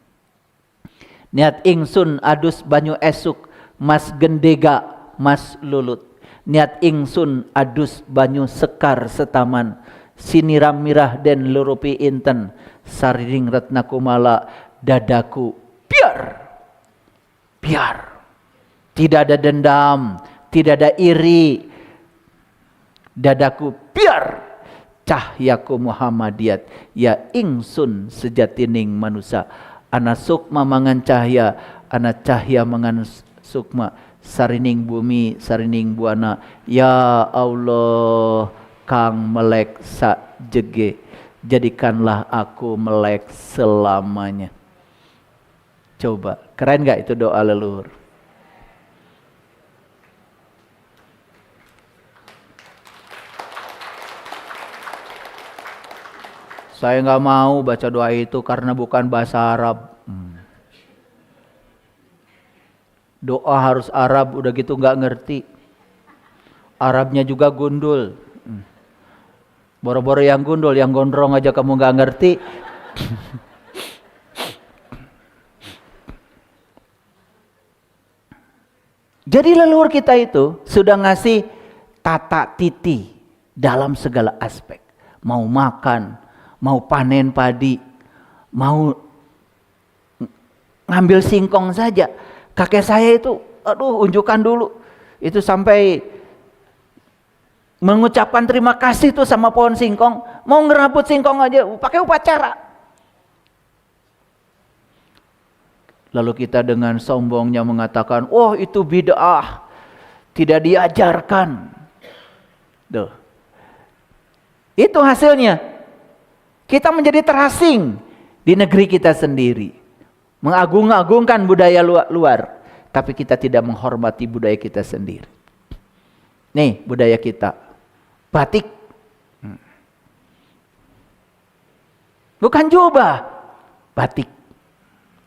Niat ingsun adus banyu esuk mas gendega mas lulut. Niat ingsun adus banyu sekar setaman siniram mirah den lurupi inten sariring retna kumala dadaku biar tidak ada dendam, tidak ada iri. Dadaku biar cahyaku Muhammadiyat ya ingsun sejatining manusia. Ana sukma mangan cahya, ana cahya mangan sukma. Sarining bumi, sarining buana. Ya Allah, kang melek sak jege, jadikanlah aku melek selamanya. Coba, keren gak itu doa leluhur? Saya nggak mau baca doa itu karena bukan bahasa Arab. Doa harus Arab, udah gitu nggak ngerti. Arabnya juga gundul. Boro-boro yang gundul, yang gondrong aja kamu nggak ngerti. Jadi leluhur kita itu sudah ngasih tata titi dalam segala aspek. Mau makan, mau panen padi, mau ngambil singkong saja. Kakek saya itu, aduh unjukkan dulu. Itu sampai mengucapkan terima kasih tuh sama pohon singkong. Mau ngerabut singkong aja pakai upacara. Lalu kita dengan sombongnya mengatakan, oh itu bid'ah, tidak diajarkan. Duh. Itu hasilnya. Kita menjadi terasing di negeri kita sendiri. Mengagung-agungkan budaya luar. Tapi kita tidak menghormati budaya kita sendiri. Nih budaya kita. Batik. Bukan jubah. Batik.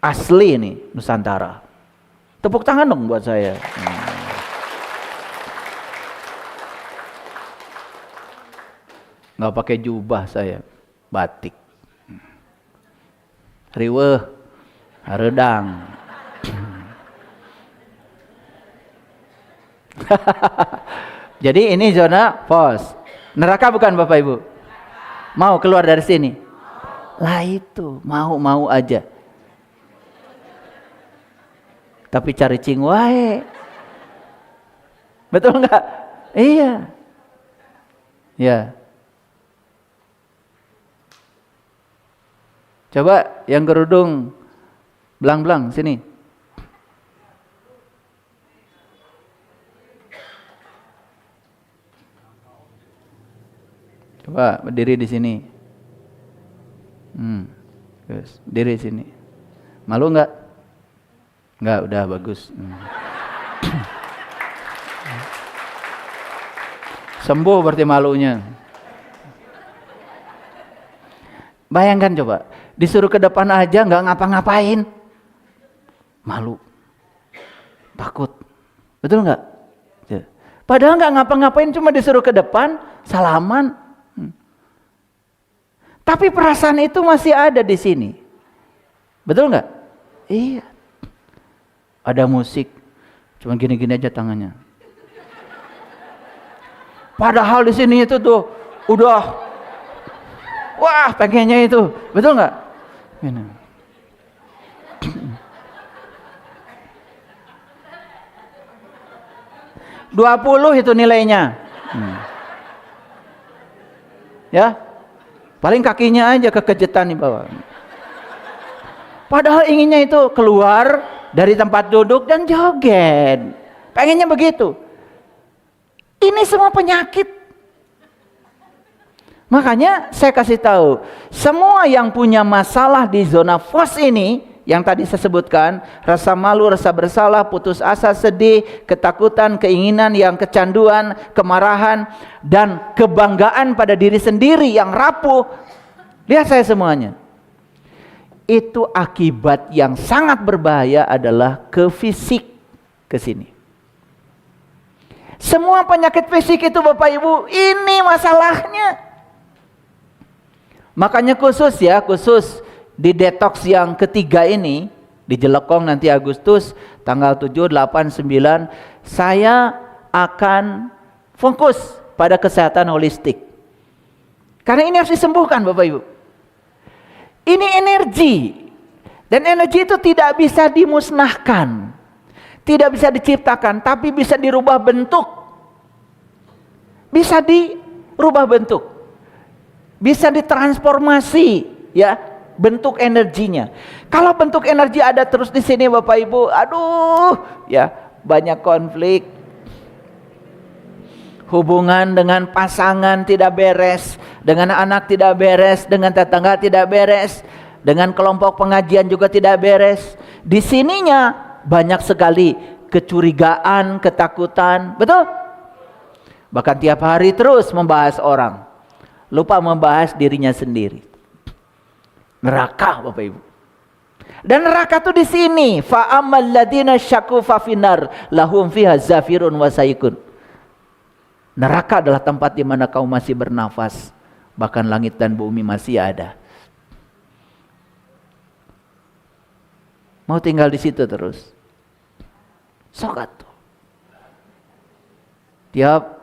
Asli nih Nusantara. Tepuk tangan dong buat saya. Nggak pakai jubah saya. Batik. Riweuh. Hareudang. Jadi ini zona pos. Neraka bukan Bapak Ibu? Mau keluar dari sini? Lah itu, mau aja. Tapi cari cing wae. Betul enggak? Iya. Ya. Coba yang kerudung belang-belang sini. Coba berdiri di sini. Terus diri sini. Malu enggak? Enggak, udah bagus. Sembuh berarti malunya. Bayangkan coba, disuruh ke depan aja enggak ngapa-ngapain. Malu. Takut. Betul enggak? Padahal enggak ngapa-ngapain, cuma disuruh ke depan, salaman. Tapi perasaan itu masih ada di sini. Betul enggak? Iya. Ada musik, cuma gini-gini aja tangannya. Padahal di sini itu tuh udah, wah pengennya itu, betul nggak? 20 itu nilainya. Ya, paling kakinya aja kekejetan di bawah. Padahal inginnya itu keluar dari tempat duduk dan joget. Pengennya begitu. Ini semua penyakit. Makanya saya kasih tahu, semua yang punya masalah di zona FOS ini, yang tadi saya sebutkan, rasa malu, rasa bersalah, putus asa, sedih, ketakutan, keinginan yang kecanduan, kemarahan, dan kebanggaan pada diri sendiri yang rapuh. Lihat saya semuanya. Itu akibat yang sangat berbahaya adalah ke fisik, ke sini. Semua penyakit fisik itu Bapak Ibu, ini masalahnya. Makanya khusus di detox yang ketiga ini, di Jelekong nanti Agustus tanggal 7, 8, 9, saya akan fokus pada kesehatan holistik. Karena ini harus disembuhkan Bapak Ibu. Ini energi. Dan energi itu tidak bisa dimusnahkan. Tidak bisa diciptakan, tapi bisa dirubah bentuk. Bisa dirubah bentuk. Bisa ditransformasi, ya, bentuk energinya. Kalau bentuk energi ada terus di sini Bapak Ibu, aduh, ya, banyak konflik. Hubungan dengan pasangan tidak beres, dengan anak tidak beres, dengan tetangga tidak beres, dengan kelompok pengajian juga tidak beres. Di sininya banyak sekali kecurigaan, ketakutan, betul? Bahkan tiap hari terus membahas orang, lupa membahas dirinya sendiri. Neraka Bapak Ibu. Dan neraka tuh di sini. Fa ammal ladzina syaqu fa finar lahum fiha zafirun wa saikun. Neraka adalah tempat di mana kau masih bernafas, bahkan langit dan bumi masih ada. Mau tinggal di situ terus? Sok atuh. Tiap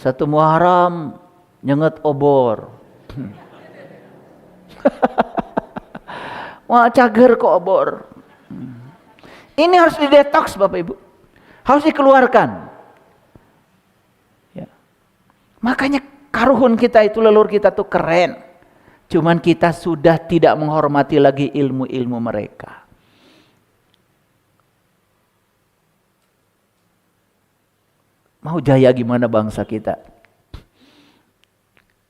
satu Muharram nyenget obor. Wah, cager kok obor. Ini harus didetoks Bapak Ibu. Harus dikeluarkan. Ya. Makanya karuhun kita itu, leluhur kita tuh keren. Cuman kita sudah tidak menghormati lagi ilmu-ilmu mereka. Mau jaya gimana bangsa kita?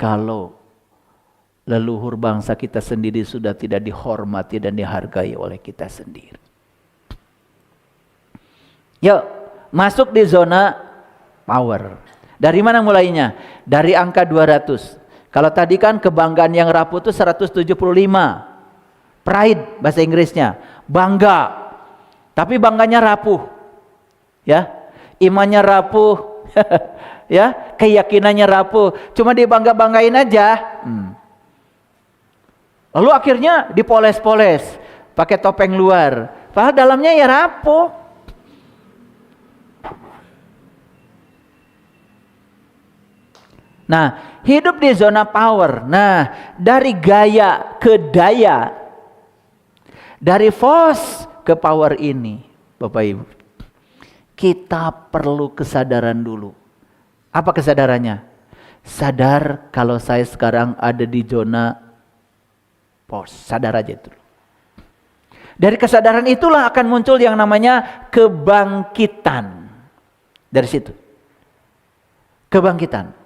Kalau leluhur bangsa kita sendiri sudah tidak dihormati dan dihargai oleh kita sendiri. Yuk, masuk di zona power. Dari mana mulainya? Dari angka 200. Kalau tadi kan kebanggaan yang rapuh itu 175. Pride bahasa Inggrisnya. Bangga. Tapi bangganya rapuh. Ya. Imannya rapuh. Ya, keyakinannya rapuh. Cuma dibangga-banggain aja. Lalu akhirnya dipoles-poles, pakai topeng luar. Padahal dalamnya ya rapuh. Nah, hidup di zona power. Nah, dari gaya ke daya, dari force ke power ini, Bapak Ibu, kita perlu kesadaran dulu. Apa kesadarannya? Sadar kalau saya sekarang ada di zona force. Sadar aja itu. Dari kesadaran itulah akan muncul yang namanya kebangkitan. Dari situ. Kebangkitan.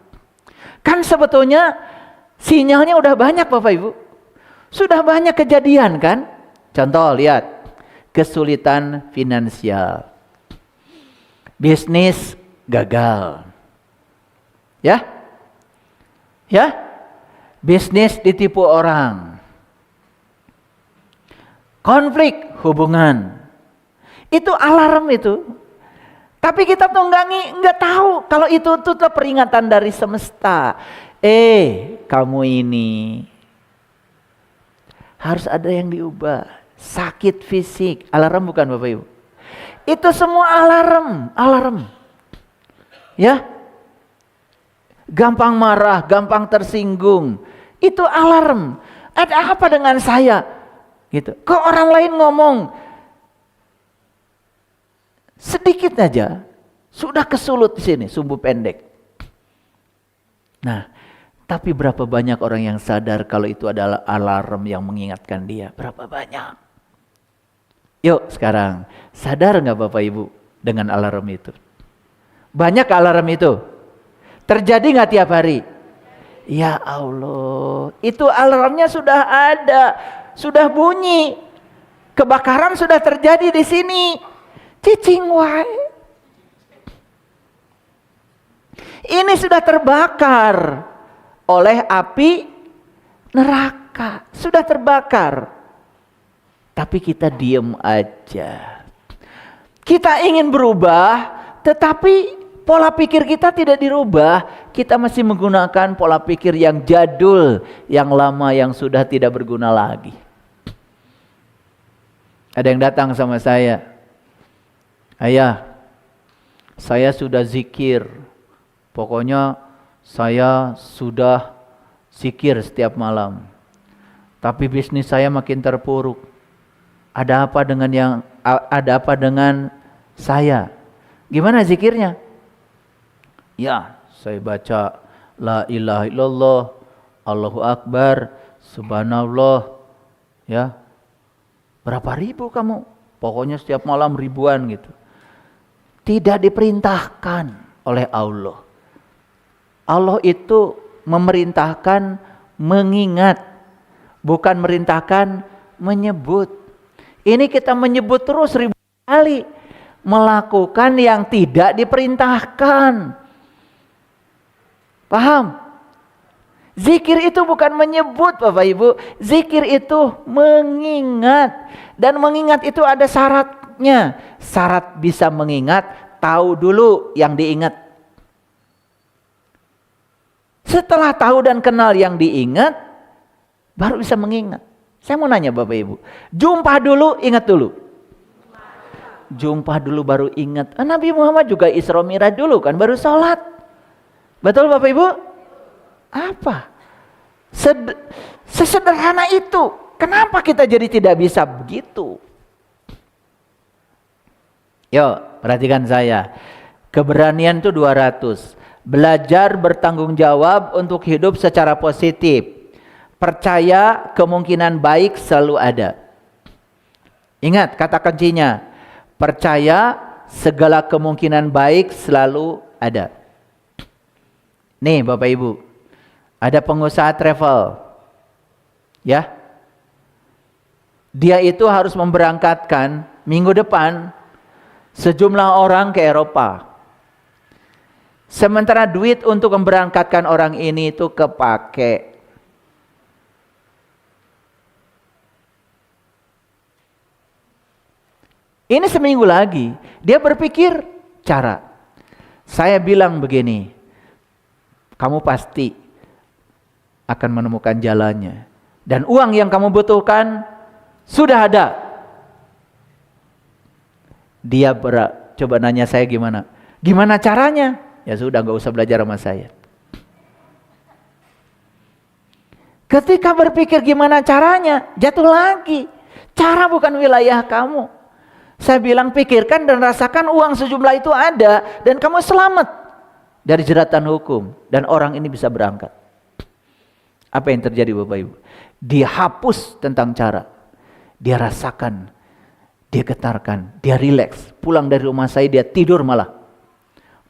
Kan sebetulnya sinyalnya udah banyak Bapak Ibu. Sudah banyak kejadian kan? Contoh lihat. Kesulitan finansial. Bisnis gagal. Ya? Ya? Bisnis ditipu orang. Konflik hubungan. Itu alarm itu. Tapi kita tuh nggak tahu kalau itu tuh peringatan dari semesta. Kamu ini harus ada yang diubah. Sakit fisik, alarm bukan Bapak Ibu? Itu semua alarm. Ya. Gampang marah, gampang tersinggung. Itu alarm. Ada apa dengan saya? Gitu. Kok orang lain ngomong sedikit aja sudah kesulut di sini, sumbu pendek. Nah, tapi berapa banyak orang yang sadar kalau itu adalah alarm yang mengingatkan dia? Berapa banyak? Yuk sekarang, sadar nggak Bapak Ibu dengan alarm itu? Banyak alarm itu? Terjadi nggak tiap hari? Ya Allah, itu alarmnya sudah ada, sudah bunyi. Kebakaran sudah terjadi di sini. Cicing wae. Ini sudah terbakar oleh api neraka. Sudah terbakar. Tapi kita diam aja. Kita ingin berubah, tetapi pola pikir kita tidak dirubah. Kita masih menggunakan pola pikir yang jadul, yang lama, yang sudah tidak berguna lagi. Ada yang datang sama saya, ayah, saya sudah zikir. Pokoknya saya sudah zikir setiap malam. Tapi bisnis saya makin terpuruk. Ada apa dengan saya? Gimana zikirnya? Ya, saya baca la ilaha illallah, Allahu akbar, subhanallah. Ya. Berapa ribu kamu? Pokoknya setiap malam ribuan gitu. Tidak diperintahkan oleh Allah. Allah itu memerintahkan mengingat, bukan merintahkan menyebut. Ini kita menyebut terus ribu kali, melakukan yang tidak diperintahkan. Paham? Zikir itu bukan menyebut Bapak Ibu. Zikir itu mengingat. Dan mengingat itu ada syaratnya. Syarat bisa mengingat, tahu dulu yang diingat. Setelah tahu dan kenal yang diingat, baru bisa mengingat. Saya mau nanya Bapak Ibu. Jumpa dulu, ingat dulu. Jumpa dulu baru ingat. Nabi Muhammad juga Isra Mi'raj dulu kan, baru sholat. Betul Bapak Ibu? Apa? Sesederhana itu. Kenapa kita jadi tidak bisa begitu? Yuk, perhatikan saya. Keberanian itu 200. Belajar bertanggung jawab untuk hidup secara positif. Percaya kemungkinan baik selalu ada. Ingat kata kuncinya. Percaya segala kemungkinan baik selalu Ada. Nih Bapak Ibu, ada pengusaha travel. Ya. Dia itu harus memberangkatkan minggu depan sejumlah orang ke Eropa. Sementara duit untuk memberangkatkan orang ini itu kepake. Ini seminggu lagi, dia berpikir cara. Saya bilang begini, kamu pasti akan menemukan jalannya. Dan uang yang kamu butuhkan sudah ada. Dia coba nanya saya gimana? Gimana caranya? Ya sudah, gak usah belajar sama saya. Ketika berpikir gimana caranya, jatuh lagi. Cara bukan wilayah kamu. Saya bilang pikirkan dan rasakan uang sejumlah itu ada. Dan kamu selamat dari jeratan hukum. Dan orang ini bisa berangkat. Apa yang terjadi Bapak Ibu? Dia hapus tentang cara. Dia rasakan. Dia getarkan. Dia rileks. Pulang dari rumah saya dia tidur malah.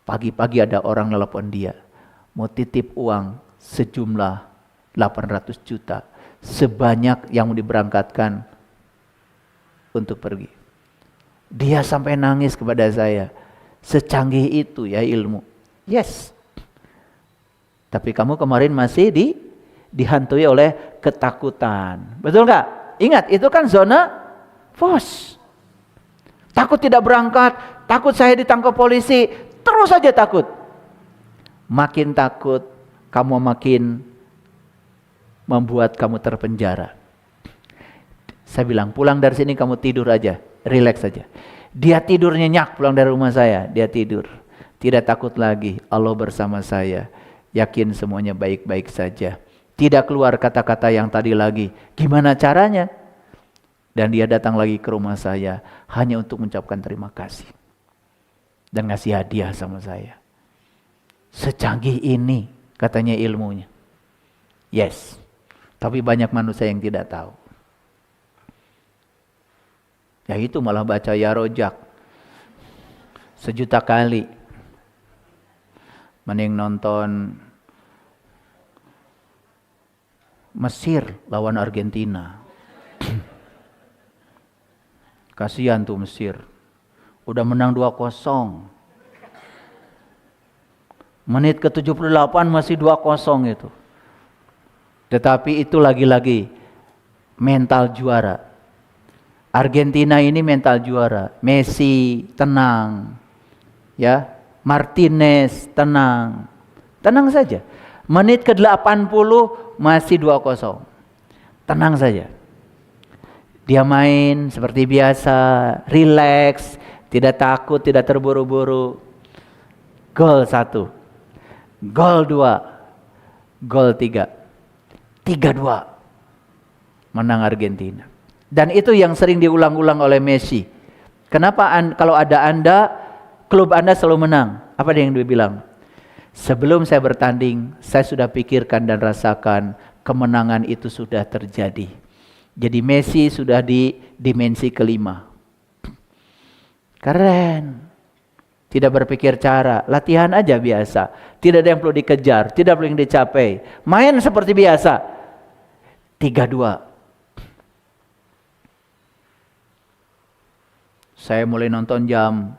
Pagi-pagi ada orang nelpon dia. Mau titip uang sejumlah 800 juta. Sebanyak yang diberangkatkan untuk pergi. Dia sampai nangis kepada saya. Secanggih itu ya ilmu. Yes. Tapi kamu kemarin masih dihantui oleh ketakutan. Betul nggak? Ingat, itu kan zona FOS. Takut tidak berangkat, takut saya ditangkap polisi, terus saja takut. Makin takut, kamu makin membuat kamu terpenjara. Saya bilang, pulang dari sini kamu tidur aja, relax saja. Dia tidur nyenyak pulang dari rumah saya, dia tidur. Tidak takut lagi, Allah bersama saya. Yakin semuanya baik-baik saja. Tidak keluar kata-kata yang tadi lagi. Gimana caranya? Dan dia datang lagi ke rumah saya hanya untuk mengucapkan terima kasih. Dan ngasih hadiah sama saya. Secanggih ini katanya ilmunya. Yes. Tapi banyak manusia yang tidak tahu. Ya itu malah baca ya rojak 1.000.000 kali. Mending nonton Mesir lawan Argentina. Kasihan tuh Mesir. Udah menang 2-0. Menit ke-78 masih 2-0 itu. Tetapi itu lagi-lagi mental juara. Argentina ini mental juara. Messi tenang. Ya, Martinez tenang. Tenang saja. Menit ke-80 masih 2-0. Tenang saja. Dia main seperti biasa, relax, tidak takut, tidak terburu-buru. Gol 1. Gol 2. Gol 3. 3-2. Menang Argentina. Dan itu yang sering diulang-ulang oleh Messi. Kenapa kalau ada Anda, klub Anda selalu menang? Apa yang dia bilang? Sebelum saya bertanding, saya sudah pikirkan dan rasakan kemenangan itu sudah terjadi. Jadi Messi sudah di dimensi kelima. Keren. Tidak berpikir cara, latihan aja biasa. Tidak ada yang perlu dikejar, tidak perlu yang dicapai. Main seperti biasa. 3-2. Saya mulai nonton jam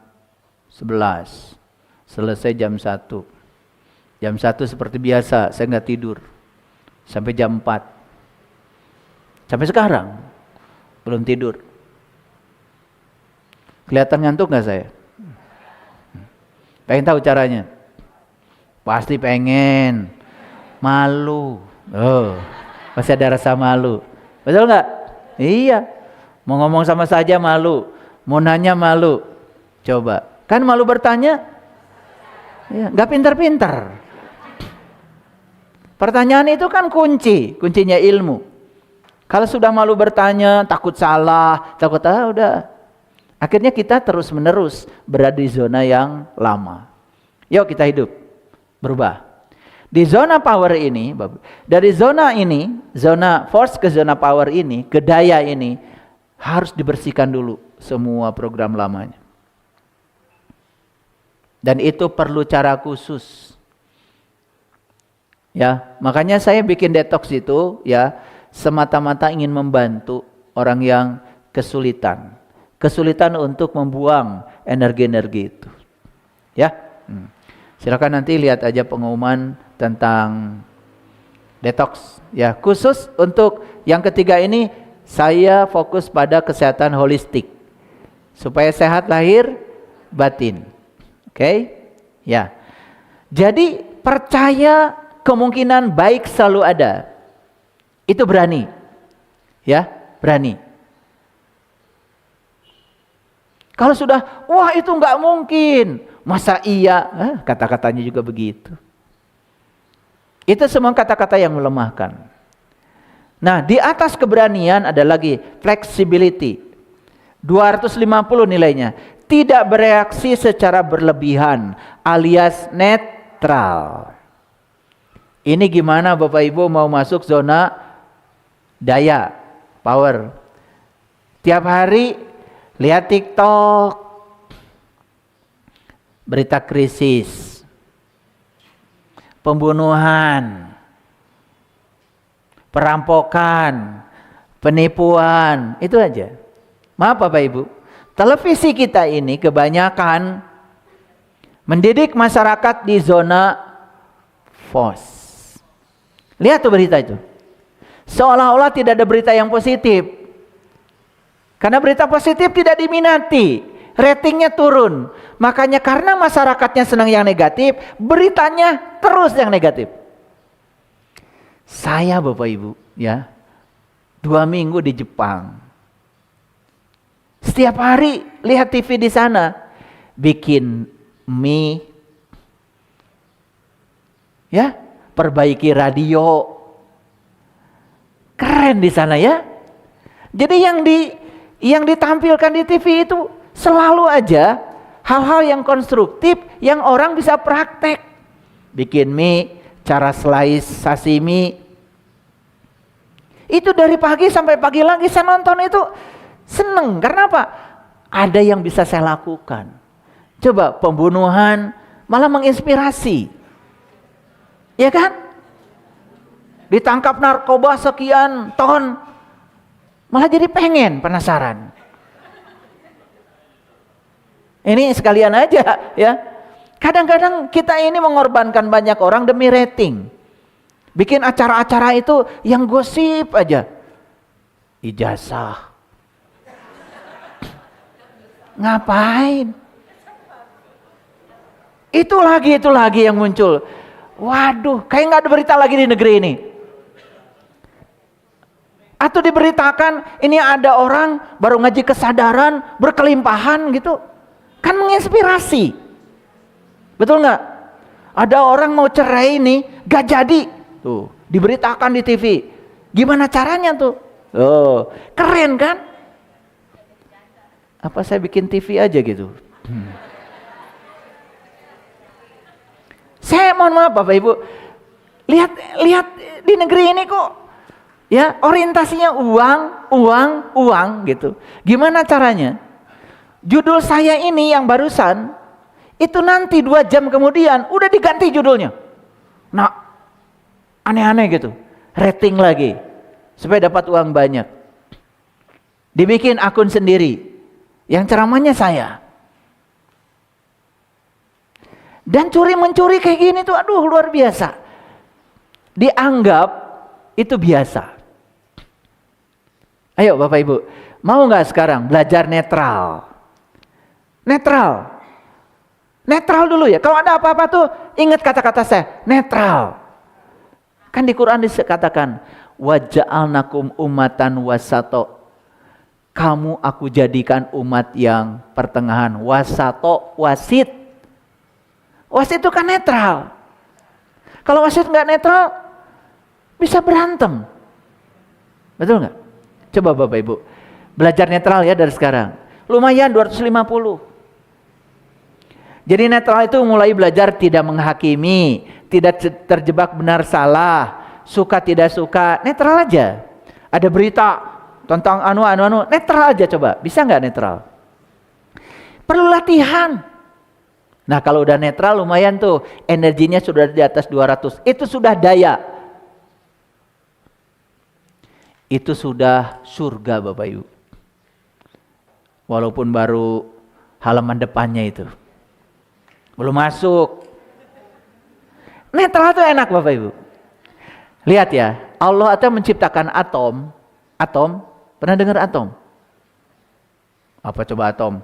11. Selesai jam 1. Jam 1 seperti biasa, saya nggak tidur. Sampai jam 4. Sampai sekarang, belum tidur. Kelihatan ngantuk nggak saya? Pengen tahu caranya? Pasti pengen. Malu. Oh, pasti ada rasa malu. Betul nggak? Iya. Mau ngomong sama saja malu. Mau nanya malu. Coba. Kan malu bertanya? Ya, nggak pintar-pintar. Pertanyaan itu kan kuncinya ilmu. Kalau sudah malu bertanya, takut salah, takut udah. Akhirnya kita terus-menerus berada di zona yang lama. Yuk kita hidup, berubah. Di zona power ini, dari zona ini, zona force ke zona power ini, ke daya ini, harus dibersihkan dulu semua program lamanya. Dan itu perlu cara khusus. Ya, makanya saya bikin detox itu ya semata-mata ingin membantu orang yang kesulitan. Kesulitan untuk membuang energi-energi itu. Ya. Silakan nanti lihat aja pengumuman tentang detox ya. Khusus untuk yang ketiga ini saya fokus pada kesehatan holistik. Supaya sehat lahir batin. Oke? Ya. Jadi percaya kemungkinan baik selalu ada. Itu berani. Ya, berani. Kalau sudah, wah itu nggak mungkin. Masa iya? Kata-katanya juga begitu. Itu semua kata-kata yang melemahkan. Nah, di atas keberanian ada lagi flexibility. 250 nilainya. Tidak bereaksi secara berlebihan alias netral. Ini gimana Bapak Ibu mau masuk zona daya, power. Tiap hari lihat TikTok, berita krisis, pembunuhan, perampokan, penipuan, itu aja. Maaf Bapak Ibu, televisi kita ini kebanyakan mendidik masyarakat di zona FOS. Lihat tuh berita itu. Seolah-olah tidak ada berita yang positif. Karena berita positif tidak diminati. Ratingnya turun. Makanya karena masyarakatnya senang yang negatif, beritanya terus yang negatif. Saya Bapak Ibu ya 2 minggu di Jepang. Setiap hari lihat TV di sana. Bikin mie. Ya, perbaiki radio. Keren di sana ya. Jadi yang ditampilkan di TV itu selalu aja hal-hal yang konstruktif yang orang bisa praktek. Bikin mie, cara slice sashimi. Itu dari pagi sampai pagi lagi saya nonton itu seneng. Karena apa? Ada yang bisa saya lakukan. Coba pembunuhan malah menginspirasi. Ya kan? Ditangkap narkoba sekian ton. Malah jadi pengen, penasaran. Ini sekalian aja ya. Kadang-kadang kita ini mengorbankan banyak orang demi rating. Bikin acara-acara itu yang gosip aja. Ijazah. Ngapain? Itu lagi yang muncul. Waduh, kayak nggak ada berita lagi di negeri ini. Atau diberitakan ini ada orang baru ngaji kesadaran berkelimpahan gitu. Kan menginspirasi. Betul nggak? Ada orang mau cerai nih, gak jadi. Tuh, diberitakan di TV. Gimana caranya tuh? Oh, keren kan? Apa saya bikin TV aja gitu? Saya mohon maaf Bapak Ibu, lihat di negeri ini kok ya orientasinya uang gitu. Gimana caranya? Judul saya ini yang barusan itu nanti 2 jam kemudian udah diganti judulnya. Nah, aneh-aneh gitu. Rating lagi supaya dapat uang banyak. Dibikin akun sendiri. Yang ceramahnya saya. Dan curi-mencuri kayak gini tuh aduh luar biasa. Dianggap itu biasa. Ayo Bapak Ibu, mau gak sekarang belajar netral? Netral. Netral dulu ya. Kalau ada apa-apa tuh ingat kata-kata saya, netral. Kan di Quran dikatakan, waja'alnakum umatan wasato. Kamu aku jadikan umat yang pertengahan, wasato, wasit. Wasit itu kan netral. Kalau wasit nggak netral, bisa berantem. Betul nggak? Coba Bapak Ibu, belajar netral ya dari sekarang. Lumayan 250. Jadi netral itu mulai belajar tidak menghakimi, tidak terjebak benar salah, suka tidak suka, netral aja. Ada berita tentang anu, netral aja coba. Bisa nggak netral? Perlu latihan. Nah kalau udah netral lumayan tuh, energinya sudah di atas 200. Itu sudah daya. Itu sudah surga Bapak Ibu. Walaupun baru halaman depannya itu. Belum masuk. Netral itu enak Bapak Ibu. Lihat ya, Allah itu menciptakan atom. Atom, pernah dengar atom? Apa coba atom?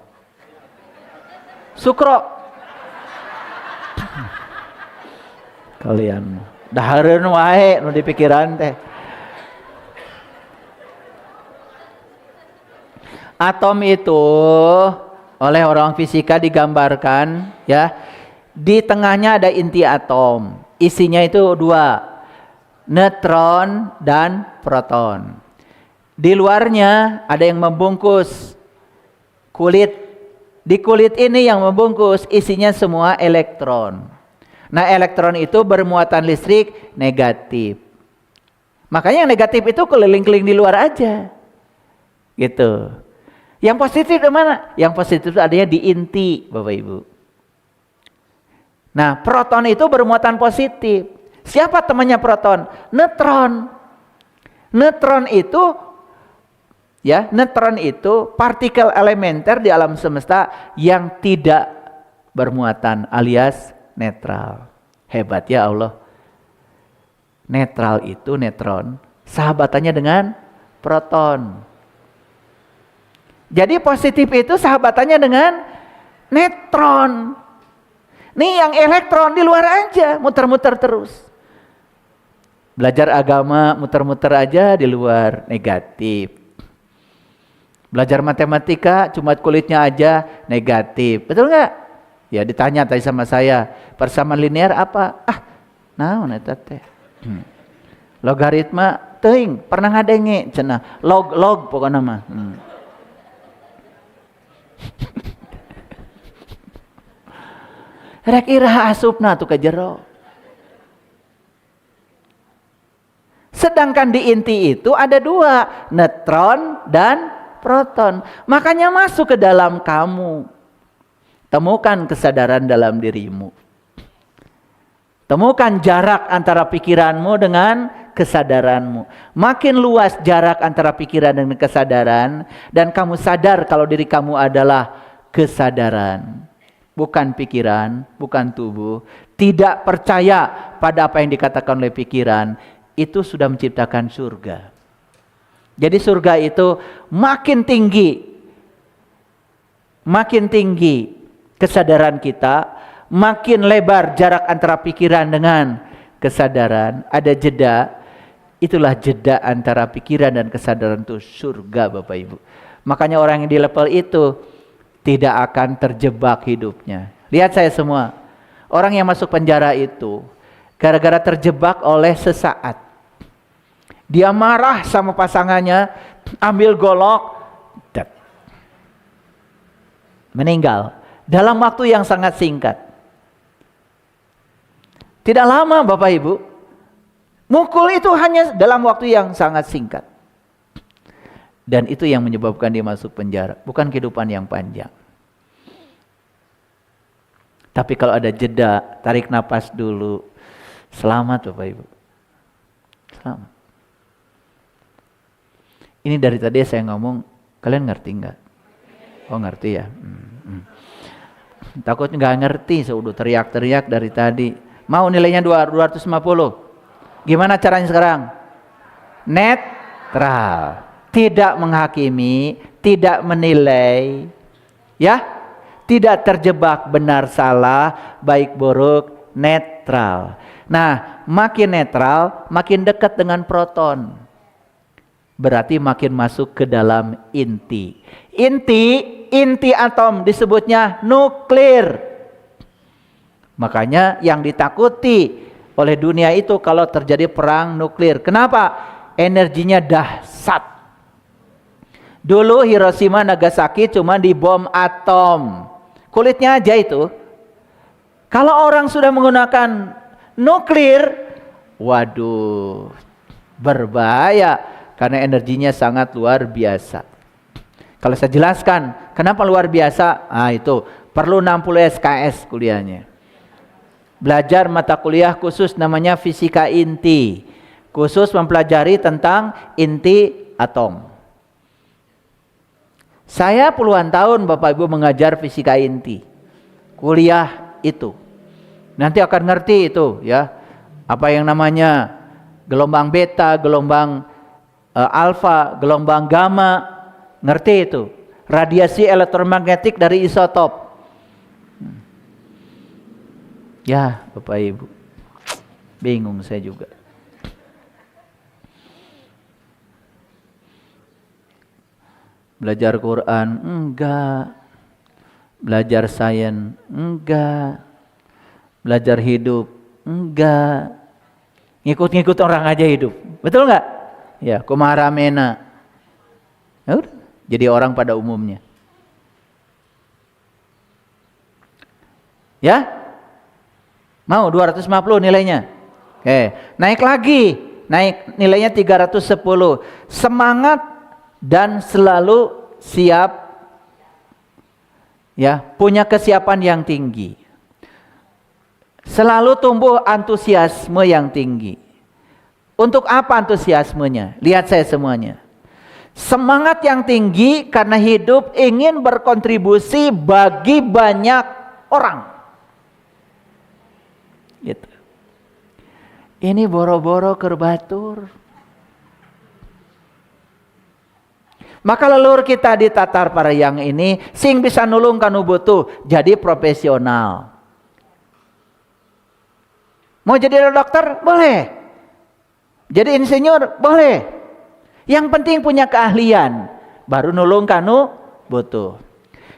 Sukro. Kalian dahareun wae nu di pikiran teh. Atom itu oleh orang fisika digambarkan ya, di tengahnya ada inti atom. Isinya itu dua, neutron dan proton. Di luarnya ada yang membungkus kulit. Di kulit ini yang membungkus isinya semua elektron. Nah elektron itu bermuatan listrik negatif. Makanya yang negatif itu keliling-keliling di luar aja. Gitu. Yang positif di mana? Yang positif itu adanya di inti Bapak Ibu. Nah proton itu bermuatan positif. Siapa temannya proton? Neutron. Neutron itu ya, neutron itu partikel elementer di alam semesta yang tidak bermuatan alias netral. Hebat ya Allah. Netral itu neutron sahabatannya dengan proton. Jadi positif itu sahabatannya dengan neutron. Nih yang elektron di luar aja, muter-muter terus. Belajar agama muter-muter aja di luar, negatif. Belajar matematika cuma kulitnya aja, negatif. Betul nggak? Ya ditanya tadi sama saya, persamaan linear apa? Naon eta teh? Logaritma teuing, pernah ngadenge cenah. Log pokokna mah. Rek iraha asupna tuh ka jero. Sedangkan di inti itu ada dua, neutron dan proton. Makanya masuk ke dalam kamu. Temukan kesadaran dalam dirimu. Temukan jarak antara pikiranmu dengan kesadaranmu. Makin luas jarak antara pikiran dan kesadaran, dan kamu sadar kalau diri kamu adalah kesadaran, bukan pikiran, bukan tubuh. Tidak percaya pada apa yang dikatakan oleh pikiran, itu sudah menciptakan surga. Jadi surga itu makin tinggi kesadaran kita, makin lebar jarak antara pikiran dengan kesadaran. Ada jeda, itulah jeda antara pikiran dan kesadaran, itu surga Bapak Ibu. Makanya orang yang di level itu tidak akan terjebak hidupnya. Lihat saya semua, orang yang masuk penjara itu gara-gara terjebak oleh sesaat. Dia marah sama pasangannya, ambil golok, meninggal dalam waktu yang sangat singkat. Tidak lama Bapak Ibu, mukul itu hanya dalam waktu yang sangat singkat. Dan itu yang menyebabkan dia masuk penjara, bukan kehidupan yang panjang. Tapi kalau ada jeda, tarik napas dulu, selamat Bapak Ibu. Selamat. Ini dari tadi saya ngomong, kalian ngerti nggak? Oh ngerti ya. Takut nggak ngerti, saya udah teriak-teriak dari tadi. Mau nilainya 250? Gimana caranya sekarang? Netral. Tidak menghakimi, tidak menilai, ya, tidak terjebak benar salah, baik buruk, netral. Nah, makin netral, makin dekat dengan proton. Berarti makin masuk ke dalam inti. Inti atom disebutnya nuklir. Makanya yang ditakuti oleh dunia itu kalau terjadi perang nuklir. Kenapa? Energinya dahsyat. Dulu Hiroshima Nagasaki cuma dibom atom. Kulitnya aja itu. Kalau orang sudah menggunakan nuklir, waduh, berbahaya. Karena energinya sangat luar biasa. Kalau saya jelaskan, kenapa luar biasa? Itu Perlu 60 SKS kuliahnya. Belajar mata kuliah khusus namanya fisika inti. Khusus mempelajari tentang inti atom. Saya puluhan tahun Bapak Ibu mengajar fisika inti. Kuliah itu. Nanti akan ngerti itu ya. Apa yang namanya gelombang beta, gelombang alfa, gelombang gamma. Ngerti itu. Radiasi elektromagnetik dari isotop. Ya Bapak Ibu, bingung saya juga. Belajar Quran enggak, belajar sains enggak, belajar hidup enggak, ngikut-ngikut orang aja hidup, betul enggak? Ya, kumaha ramena. Ya udah, jadi orang pada umumnya. Ya? Mau 250 nilainya? Oke, naik lagi. Naik nilainya 310. Semangat dan selalu siap. Ya, punya kesiapan yang tinggi. Selalu tumbuh antusiasme yang tinggi. Untuk apa antusiasmenya? Lihat saya semuanya. Semangat yang tinggi karena hidup ingin berkontribusi bagi banyak orang. Gitu. Ini boro-boro kerbatur. Maka leluhur kita ditatar para yang ini sing bisa nulung kanu butuh jadi profesional. Mau jadi dokter? Boleh. Jadi insinyur? Boleh. Yang penting punya keahlian. Baru nulung kanu butuh.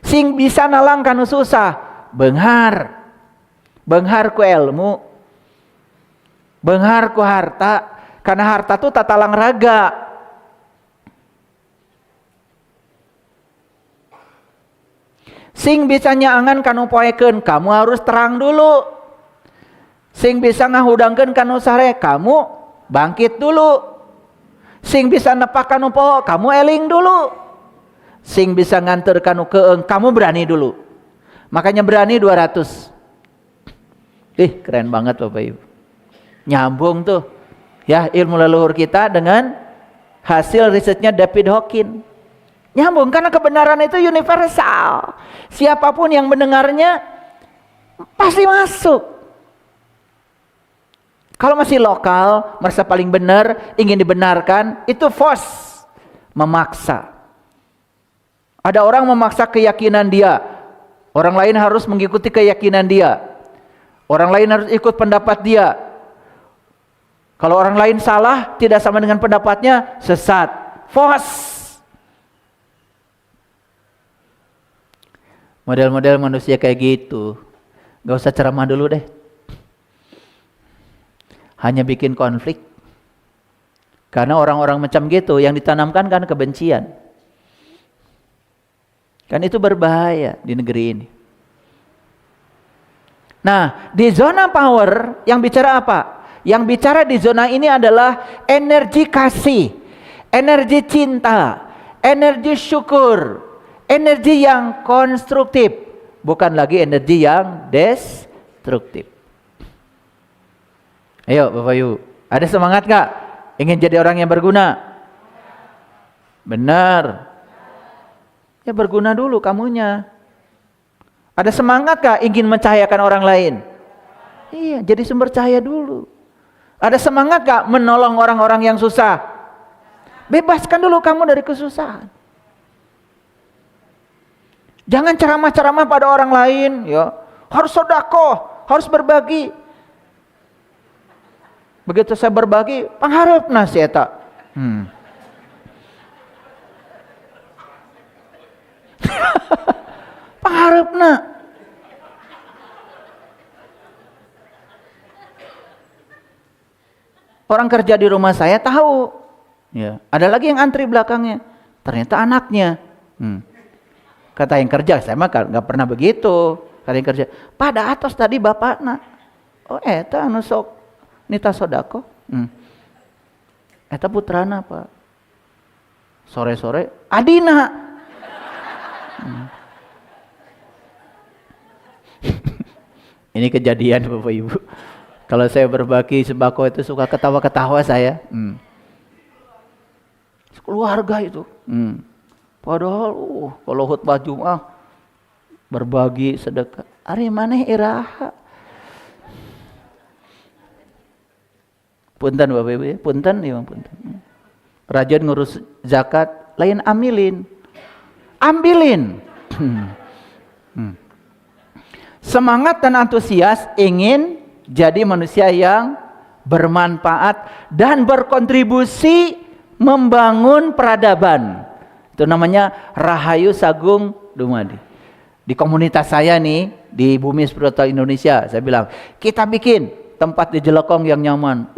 Sing bisa nalang kanu susah. Beunghar. Beunghar ku ilmu. Beunghar ku harta. Karena harta itu tatalang raga. Sing bisa nyaangan kanu poekeun, kamu harus terang dulu. Sing bisa ngahudangkeun kanu sare, kamu bangkit dulu. Sing bisa nepak kanu poho, kamu eling dulu. Sing bisa nganter kanu keeng, kamu berani dulu. Makanya berani 200. Keren banget Bapak Ibu. Nyambung tuh. Ya, ilmu leluhur kita dengan hasil risetnya David Hawkins. Nyambung karena kebenaran itu universal. Siapapun yang mendengarnya pasti masuk. Kalau masih lokal, merasa paling benar, ingin dibenarkan, itu force, memaksa. Ada orang memaksa keyakinan dia. Orang lain harus mengikuti keyakinan dia. Orang lain harus ikut pendapat dia. Kalau orang lain salah, tidak sama dengan pendapatnya, sesat. Force. Model-model manusia kayak gitu, gak usah ceramah dulu deh. Hanya bikin konflik. Karena orang-orang macam gitu yang ditanamkan kan kebencian. Kan itu berbahaya di negeri ini. Nah, di zona power yang bicara apa? Yang bicara di zona ini adalah energi kasih, energi cinta, energi syukur, energi yang konstruktif, bukan lagi energi yang destruktif. Ayo Bapak Ibu, ada semangat gak? Ingin jadi orang yang berguna? Benar. Ya berguna dulu kamunya. Ada semangat gak ingin mencahayakan orang lain? Iya, jadi sumber cahaya dulu. Ada semangat gak menolong orang-orang yang susah? Bebaskan dulu kamu dari kesusahan. Jangan ceramah-ceramah pada orang lain, ya. Harus sedekah, harus berbagi. Begitu saya berbagi, pangharepna si eta. Pangharepna. Orang kerja di rumah saya tahu. Ya, ada lagi yang antri belakangnya. Ternyata anaknya. Kata yang kerja, saya mah nggak pernah begitu. Kata yang kerja, pada atas tadi bapakna. Oh eta anu sok nita sodako. Eta putrana Pak. Sore-sore adina. Ini kejadian Bapak Ibu. Kalau saya berbagi sembako itu suka ketawa-ketawa saya. Keluarga itu. Padahal kalau khutbah Jumat berbagi sedekah. Ari maneh iraha. Punten Bapak Ibu ya, punten ya punten. Rajin ngurus zakat, lain ambilin. Semangat dan antusias ingin jadi manusia yang bermanfaat dan berkontribusi membangun peradaban. Itu namanya Rahayu Sagung Dumadi. Di komunitas saya nih, di Bumi Spiritual Indonesia, saya bilang, kita bikin tempat di Jelekong yang nyaman.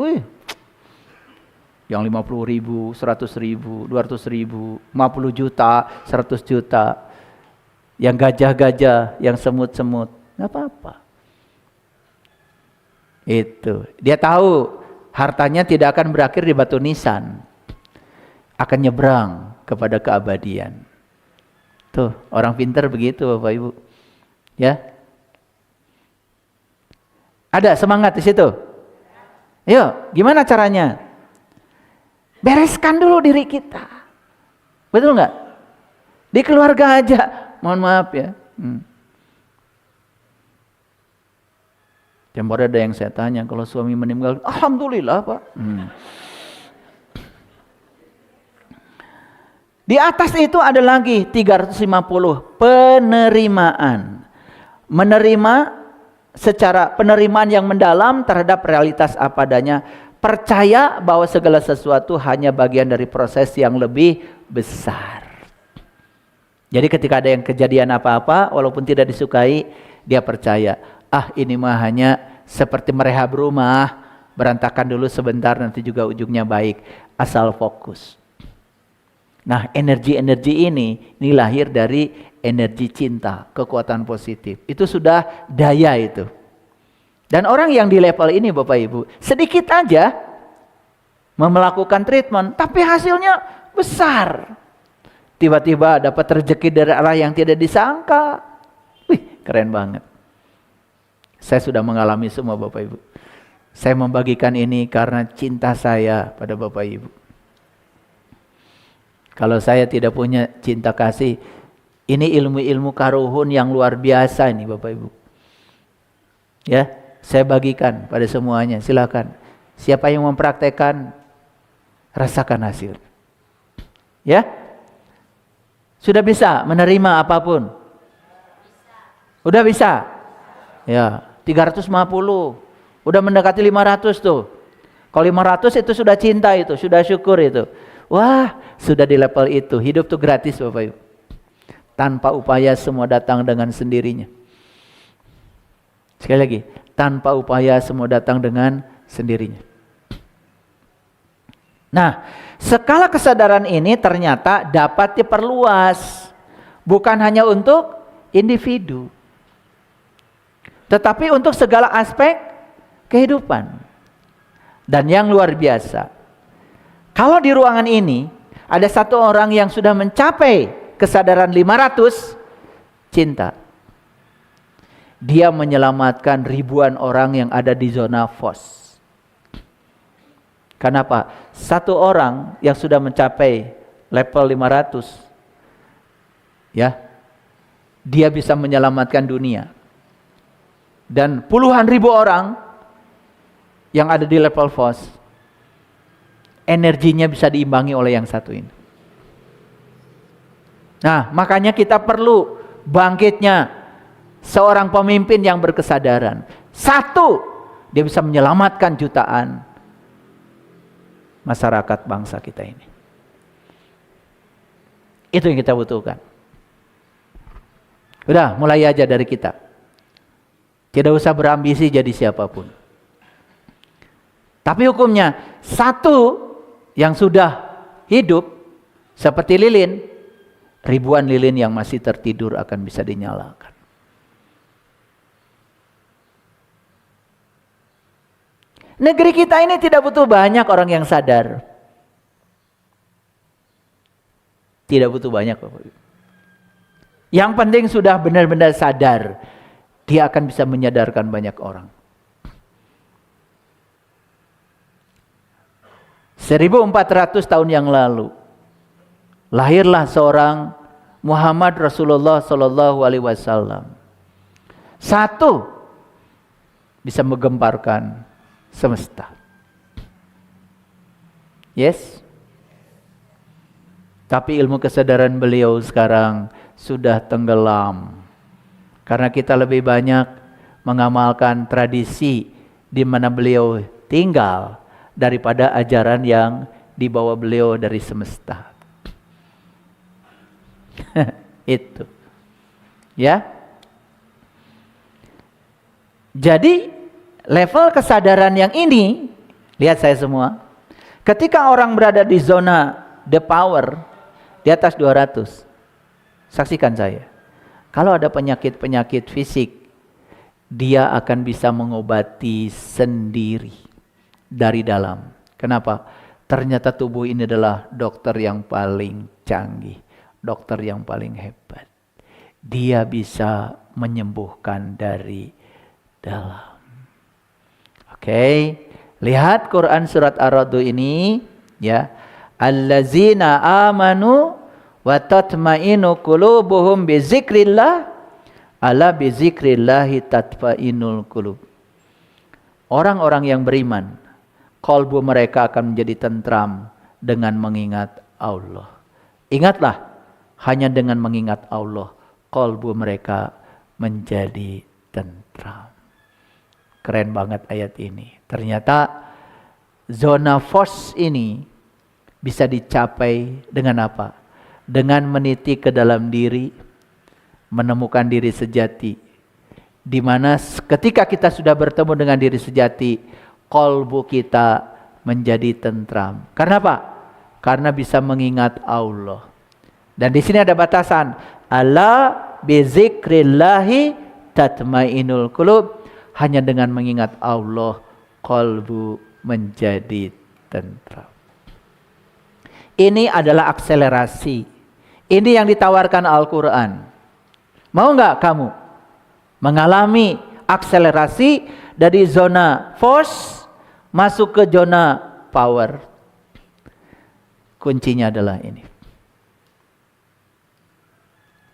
Yang 50.000, 100.000, 200.000, 50 juta, 100 juta. Yang gajah-gajah, yang semut-semut. Nggak apa-apa. Itu. Dia tahu hartanya tidak akan berakhir di batu nisan. Akan nyebrang kepada keabadian. Tuh, orang pintar begitu Bapak Ibu. Ya. Ada semangat di situ? Yuk, gimana caranya? Bereskan dulu diri kita. Betul nggak? Di keluarga aja. Mohon maaf ya. Kemarin ada yang saya tanya, kalau suami meninggal, alhamdulillah Pak. Di atas itu ada lagi 350 penerimaan. Menerima secara penerimaan yang mendalam terhadap realitas apa adanya. Percaya bahwa segala sesuatu hanya bagian dari proses yang lebih besar. Jadi ketika ada yang kejadian apa-apa, walaupun tidak disukai, dia percaya, ini mah hanya seperti merehab rumah, berantakan dulu sebentar, nanti juga ujungnya baik, asal fokus. Nah, energi-energi ini lahir dari energi cinta, kekuatan positif. Itu sudah daya itu. Dan orang yang di level ini Bapak Ibu, sedikit aja melakukan treatment, tapi hasilnya besar. Tiba-tiba dapat rezeki dari arah yang tidak disangka. Keren banget. Saya sudah mengalami semua Bapak Ibu. Saya membagikan ini karena cinta saya pada Bapak Ibu. Kalau saya tidak punya cinta kasih, ini ilmu-ilmu karuhun yang luar biasa ini Bapak Ibu. Ya, saya bagikan pada semuanya, silakan. Siapa yang mempraktekkan, rasakan hasil. Ya? Sudah bisa menerima apapun? Udah bisa? Ya, 350. Udah mendekati 500 tuh. Kalau 500 itu sudah cinta itu, sudah syukur itu. Wah, sudah di level itu. Hidup tuh gratis Bapak Ibu. Tanpa upaya semua datang dengan sendirinya. Sekali lagi, tanpa upaya semua datang dengan sendirinya. Nah, skala kesadaran ini ternyata dapat diperluas. Bukan hanya untuk individu. Tetapi untuk segala aspek kehidupan. Dan yang luar biasa, kalau di ruangan ini ada satu orang yang sudah mencapai kesadaran 500 cinta. Dia menyelamatkan ribuan orang yang ada di zona FOS. Kenapa? Satu orang yang sudah mencapai level 500, ya, dia bisa menyelamatkan dunia. Dan puluhan ribu orang yang ada di level FOS, energinya bisa diimbangi oleh yang satu ini. Nah, makanya kita perlu bangkitnya seorang pemimpin yang berkesadaran. Satu, dia bisa menyelamatkan jutaan masyarakat bangsa kita ini. Itu yang kita butuhkan. Udah, mulai aja dari kita. Tidak usah berambisi jadi siapapun. Tapi hukumnya, satu yang sudah hidup seperti lilin, ribuan lilin yang masih tertidur akan bisa dinyalakan. Negeri kita ini tidak butuh banyak orang yang sadar. Tidak butuh banyak. Yang penting sudah benar-benar sadar. dia akan bisa menyadarkan banyak orang. 1400 tahun yang lalu lahirlah seorang Muhammad Rasulullah sallallahu alaihi wasallam. Satu bisa menggemparkan semesta. Yes. Tapi ilmu kesadaran beliau sekarang sudah tenggelam. Karena kita lebih banyak mengamalkan tradisi di mana beliau tinggal daripada ajaran yang dibawa beliau dari semesta. Itu. Ya. Jadi level kesadaran yang ini, lihat saya semua. Ketika orang berada di zona the power di atas 200, saksikan saya. Kalau ada penyakit-penyakit fisik, dia akan bisa mengobati sendiri dari dalam. Kenapa? Ternyata tubuh ini adalah dokter yang paling canggih, dokter yang paling hebat. Dia bisa menyembuhkan dari dalam. Oke, lihat Quran surat Ar-Ra'd ini, ya. Allazina amanu wa tatma'innu qulubuhum bi dzikrillah, ala bi dzikrillahi tatma'innul qulub. Orang-orang yang beriman, kalbu mereka akan menjadi tentram dengan mengingat Allah. Ingatlah, hanya dengan mengingat Allah, kalbu mereka menjadi tentram. Keren banget ayat ini. Ternyata zona force ini bisa dicapai dengan apa? Dengan meniti ke dalam diri, menemukan diri sejati. Di mana ketika kita sudah bertemu dengan diri sejati, kalbu kita menjadi tentram. Karena apa? Karena bisa mengingat Allah. Dan di sini ada batasan. Ala bizikrillahi tatma'innul qulub. Hanya dengan mengingat Allah, kalbu menjadi tentram. Ini adalah akselerasi. Ini yang ditawarkan Al-Quran. Mau nggak kamu mengalami akselerasi dari zona force masuk ke zona power? Kuncinya adalah ini.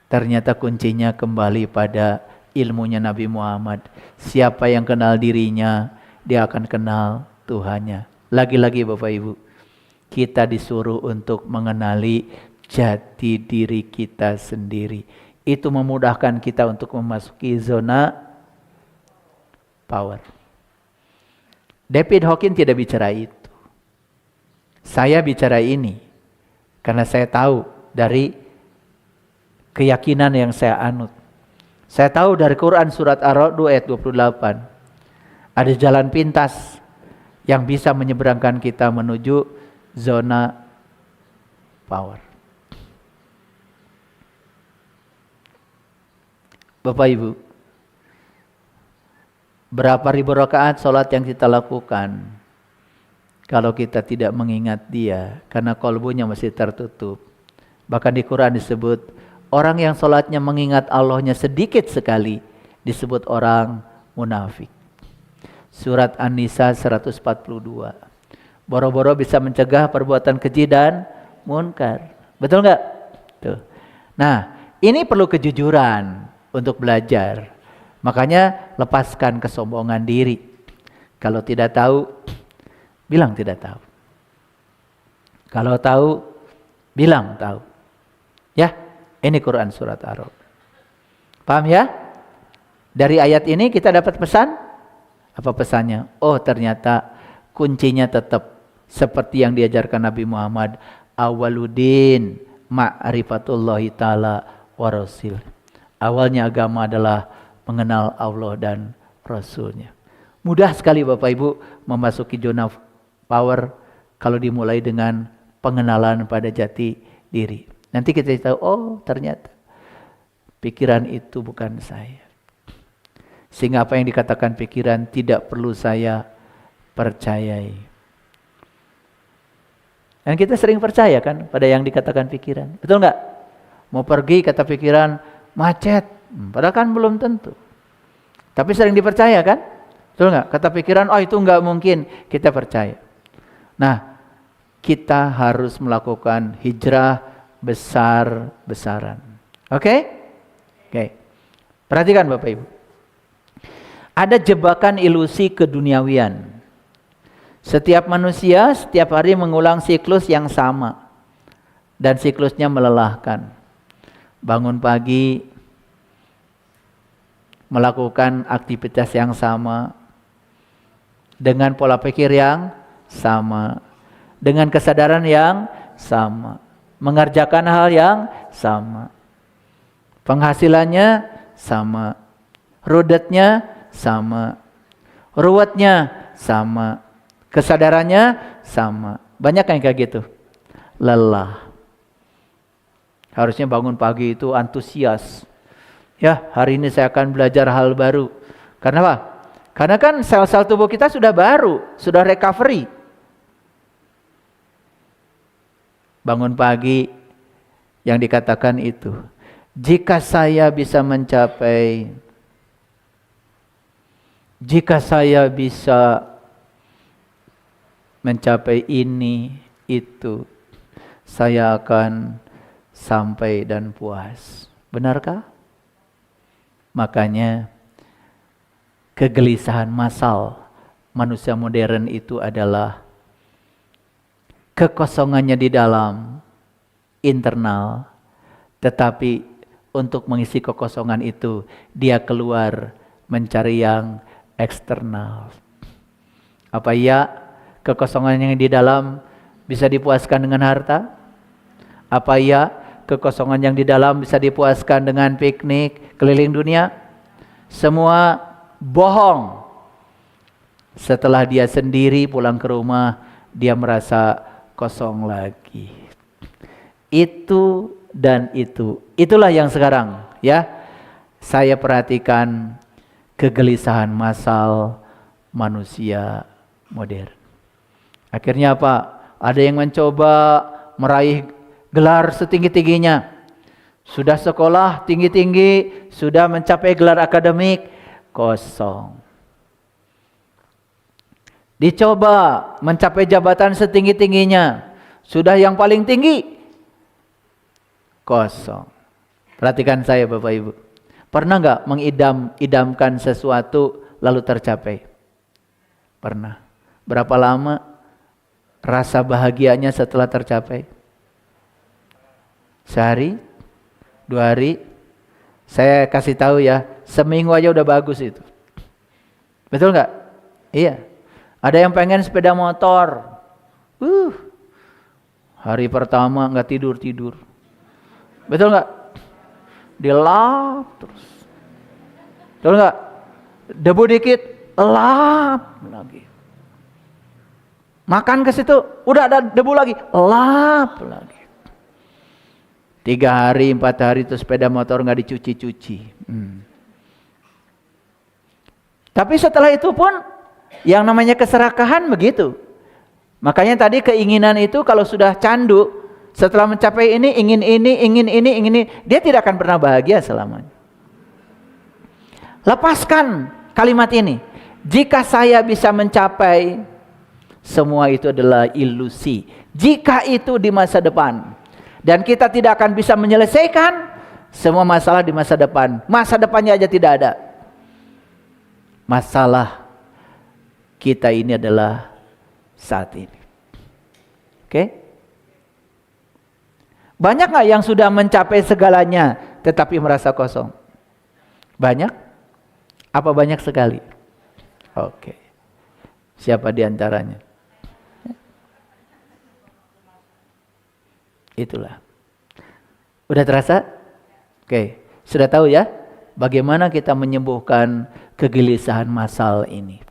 Ternyata kuncinya kembali pada ilmunya Nabi Muhammad. Siapa yang kenal dirinya, dia akan kenal Tuhannya. Lagi-lagi Bapak Ibu, kita disuruh untuk mengenali jati diri kita sendiri. Itu memudahkan kita untuk memasuki zona power. David Hawkins tidak bicara itu. Saya bicara ini karena saya tahu dari keyakinan yang saya anut. Saya tahu dari Quran surat Ar-Ra'd ayat 28. Ada jalan pintas yang bisa menyeberangkan kita menuju zona power. Bapak Ibu, berapa ribu rakaat sholat yang kita lakukan kalau kita tidak mengingat Dia karena kalbunya masih tertutup. Bahkan di Quran disebut orang yang sholatnya mengingat Allahnya sedikit sekali disebut orang munafik. Surat An-Nisa 142. Boro-boro bisa mencegah perbuatan keji dan munkar. Betul nggak? Tuh. Nah, ini perlu kejujuran untuk belajar. Makanya lepaskan kesombongan diri. Kalau tidak tahu, bilang tidak tahu. Kalau tahu, bilang tahu. Ya. Ini Quran surat Ar-Ra'd. Paham ya? Dari ayat ini kita dapat pesan. Apa pesannya? Oh, ternyata kuncinya tetap seperti yang diajarkan Nabi Muhammad. Awaludin ma'rifatullahi ta'ala wa rasul. Awalnya agama adalah mengenal Allah dan Rasulnya. Mudah sekali Bapak Ibu memasuki zona power kalau dimulai dengan pengenalan pada jati diri. Nanti kita tahu, oh ternyata pikiran itu bukan saya. Sehingga apa yang dikatakan pikiran tidak perlu saya percayai. Dan kita sering percaya kan pada yang dikatakan pikiran. Betul nggak? Mau pergi kata pikiran macet. Padahal kan belum tentu. Tapi sering dipercaya kan? Betul nggak? Kata pikiran, oh itu nggak mungkin, kita percaya. Nah, kita harus melakukan hijrah besar-besaran. Oke? Oke. Perhatikan Bapak Ibu. Ada jebakan ilusi keduniawian. Setiap manusia setiap hari mengulang siklus yang sama. Dan siklusnya melelahkan. Bangun pagi, melakukan aktivitas yang sama. Dengan pola pikir yang sama. Dengan kesadaran yang sama. Mengerjakan hal yang sama. Penghasilannya sama. Rudetnya sama. Ruwetnya sama. Kesadarannya sama. Banyak yang kayak gitu. Lelah. Harusnya bangun pagi itu antusias. Ya, hari ini saya akan belajar hal baru. Karena apa? Karena kan sel-sel tubuh kita sudah baru, sudah recovery. Bangun pagi yang dikatakan itu. Jika saya bisa mencapai, ini, itu, saya akan sampai dan puas. Benarkah? Makanya kegelisahan massal manusia modern itu adalah kekosongannya di dalam internal, tetapi untuk mengisi kekosongan itu dia keluar mencari yang eksternal. Apa iya kekosongan yang di dalam bisa dipuaskan dengan harta? Apa iya kekosongan yang di dalam bisa dipuaskan dengan piknik keliling dunia? Semua bohong. Setelah dia sendiri pulang ke rumah, dia merasa kosong lagi. Itu dan itu. Itulah yang sekarang ya saya perhatikan kegelisahan massal manusia modern. Akhirnya apa? Ada yang mencoba meraih gelar setinggi-tingginya. Sudah sekolah tinggi-tinggi, sudah mencapai gelar akademik, kosong. Dicoba mencapai jabatan setinggi-tingginya, sudah yang paling tinggi, kosong. Perhatikan saya Bapak Ibu. Pernah nggak mengidam-idamkan sesuatu lalu tercapai? Pernah. Berapa lama rasa bahagianya setelah tercapai? Sehari? 2 hari? Saya kasih tahu ya, seminggu aja udah bagus itu. Betul nggak? Iya. Ada yang pengen sepeda motor. Hari pertama nggak tidur. Betul nggak? Dilap terus. Betul nggak? Debu dikit, lap lagi. Makan ke situ, udah ada debu lagi, lap lagi. 3 hari, 4 hari itu sepeda motor nggak dicuci-cuci. Tapi setelah itu pun yang namanya keserakahan begitu. Makanya tadi keinginan itu kalau sudah candu, setelah mencapai ini, ingin ini, dia tidak akan pernah bahagia selamanya. Lepaskan kalimat ini. Jika saya bisa mencapai, semua itu adalah ilusi. Jika itu di masa depan. Dan kita tidak akan bisa menyelesaikan semua masalah di masa depan. Masa depannya aja tidak ada. Masalah kita ini adalah saat ini. Oke? Banyak nggak yang sudah mencapai segalanya tetapi merasa kosong? Banyak? Apa banyak sekali? Oke. Siapa di antaranya? Itulah. Udah terasa? Oke. Sudah tahu ya bagaimana kita menyembuhkan kegelisahan massal ini?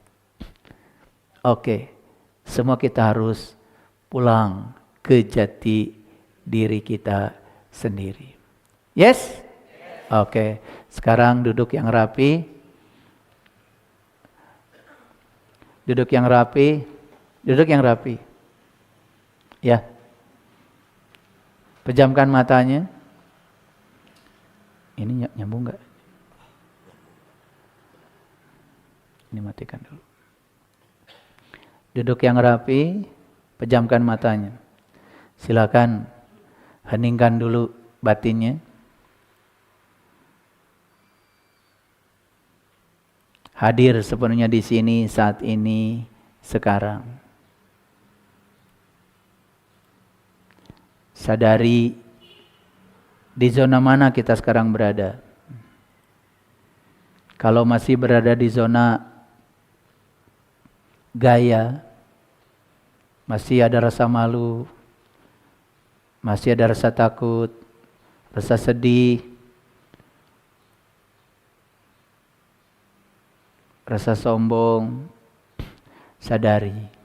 Oke. Semua kita harus pulang ke jati diri kita sendiri. Yes? Oke. Sekarang duduk yang rapi. Duduk yang rapi. Duduk yang rapi. Ya. Pejamkan matanya. Ini nyambung nggak? Ini matikan dulu. Duduk yang rapi, pejamkan matanya. Silakan heningkan dulu batinnya. Hadir sepenuhnya di sini, saat ini, sekarang. Sadari di zona mana kita sekarang berada. Kalau masih berada di zona gaya, masih ada rasa malu, masih ada rasa takut, rasa sedih, rasa sombong, sadari.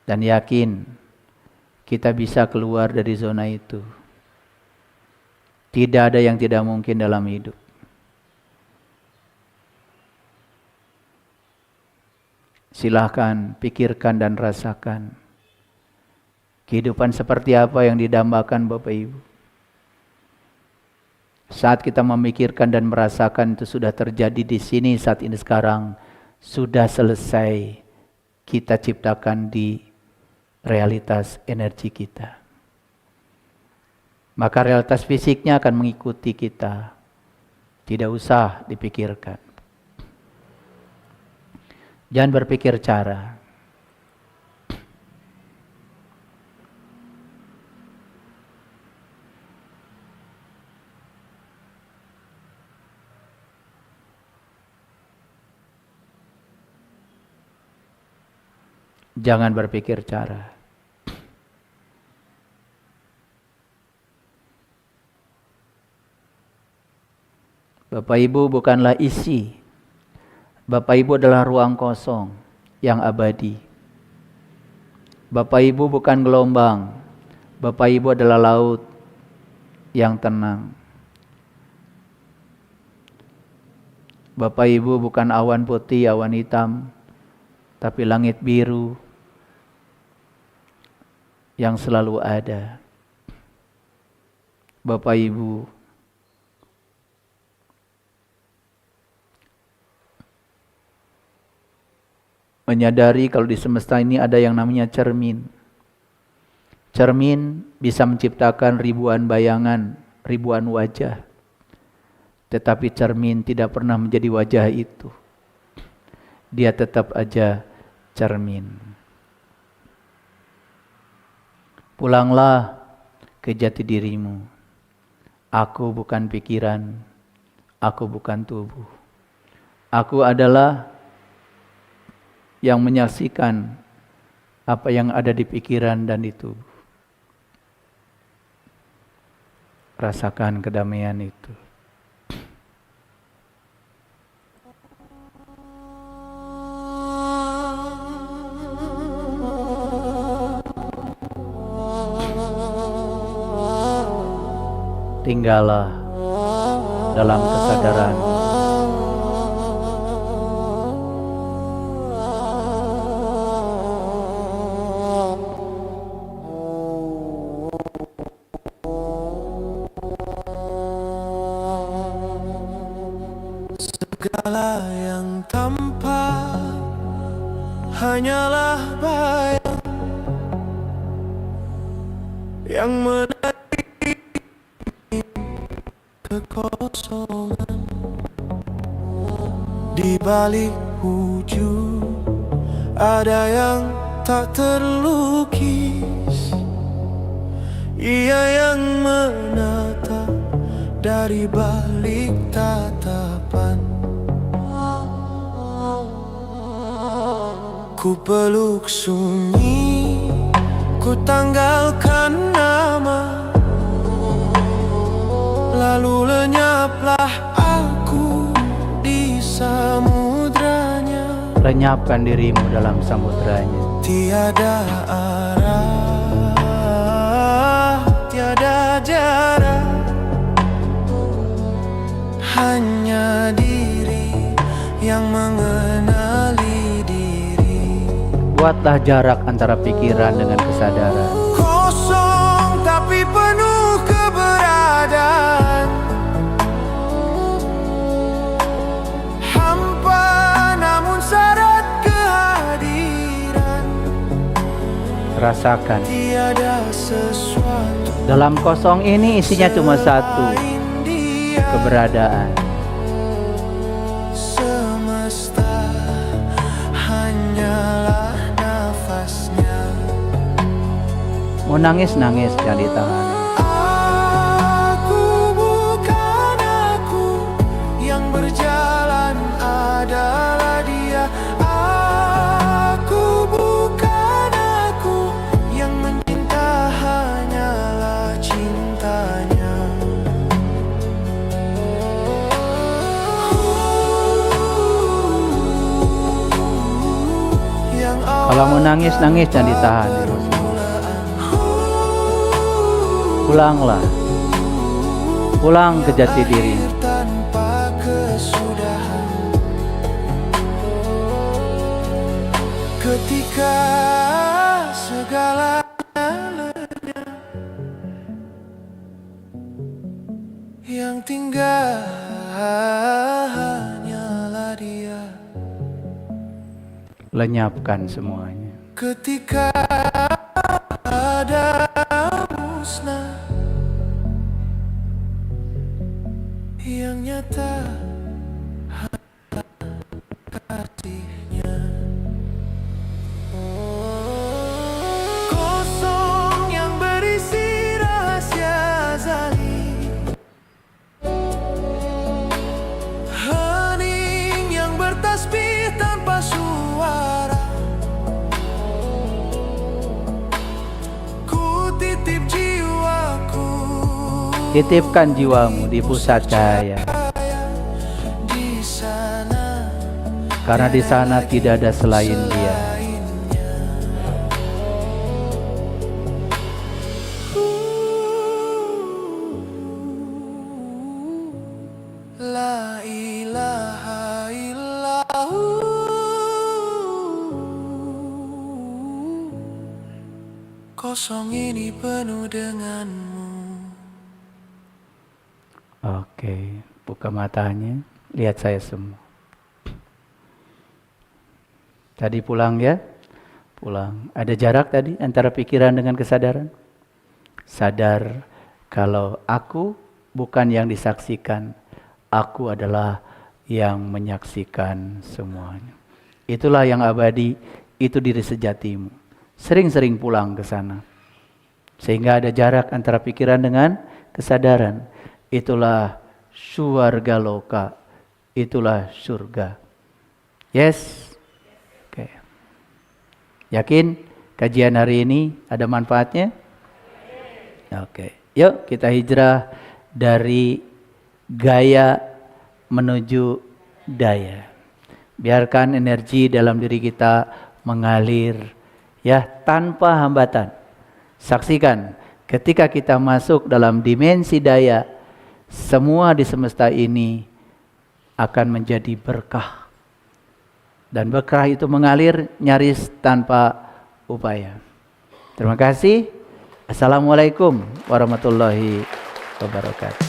Dan yakin kita bisa keluar dari zona itu. Tidak ada yang tidak mungkin dalam hidup. Silahkan pikirkan dan rasakan kehidupan seperti apa yang didambakan Bapak Ibu. Saat kita memikirkan dan merasakan itu sudah terjadi di sini saat ini sekarang, sudah selesai kita ciptakan di realitas energi kita. Maka realitas fisiknya akan mengikuti kita. Tidak usah dipikirkan. Jangan berpikir cara. Jangan berpikir cara. Bapak Ibu bukanlah isi. Bapak Ibu adalah ruang kosong yang abadi. Bapak Ibu bukan gelombang. Bapak Ibu adalah laut yang tenang. Bapak Ibu bukan awan putih, awan hitam, tapi langit biru yang selalu ada. Bapak Ibu menyadari kalau di semesta ini ada yang namanya cermin. Cermin bisa menciptakan ribuan bayangan, ribuan wajah. Tetapi cermin tidak pernah menjadi wajah itu. Dia tetap aja cermin. Pulanglah ke jati dirimu. Aku bukan pikiran, aku bukan tubuh. Aku adalah yang menyaksikan apa yang ada di pikiran dan di tubuh. Rasakan kedamaian itu. Tinggallah dalam kesadaran.
Segala yang tampak hanyalah bayang yang menarik kekosongan. Di balik wujud ada yang tak terlukis. Ia yang menatap dari balik tatapan. Ku peluk sunyi, ku tanggalkan nama, lalu lenyaplah aku di samudranya.
Lenyapkan dirimu dalam samudranya.
Tiada arah, tiada jarak, hanya diri yang mengenali.
Buatlah jarak antara pikiran dengan kesadaran.
Kosong tapi penuh keberadaan.
Rasakan.
Tiada sesuatu
Dalam kosong ini isinya cuma satu,
selain Dia.
keberadaan.
Semesta hanyalah nafasnya.
Mau nangis, nangis, jangan ditahan.
Aku bukan aku, yang berjalan adalah Dia. Aku bukan aku, yang meminta hanyalah cintanya. Yang
Kalau mau nangis, nangis, jangan ditahan. Pulanglah, pulang ke jati diri.
tanpa kesudahan. Ketika segalanya lenyap, yang tinggal hanyalah Dia.
Lenyapkan semuanya.
Ketika ada musnah, yang nyata hatinya. Kosong yang berisi rahasia azali, hening yang bertasbih tanpa suara. Ku titip jiwaku
Titipkan jiwamu di pusat cahaya,
di sana,
karena di sana tidak ada selain Dia.
La ilaha illahu. Kosong ini penuh denganmu.
Oke, buka matanya, lihat saya semua. Tadi pulang ya, pulang. Ada jarak tadi antara pikiran dengan kesadaran. Sadar kalau aku bukan yang disaksikan, aku adalah yang menyaksikan semuanya. Itulah yang abadi, itu diri sejatimu. Sering-sering pulang ke sana. Sehingga ada jarak antara pikiran dengan kesadaran. Itulah syurga loka, itulah surga. Yes? Oke. Yakin kajian hari ini ada manfaatnya? Oke. Yuk kita hijrah dari gaya menuju daya. Biarkan energi dalam diri kita mengalir ya tanpa hambatan. Saksikan ketika kita masuk dalam dimensi daya, semua di semesta ini akan menjadi berkah. Dan berkah itu mengalir nyaris tanpa upaya. Terima kasih. Assalamualaikum warahmatullahi wabarakatuh.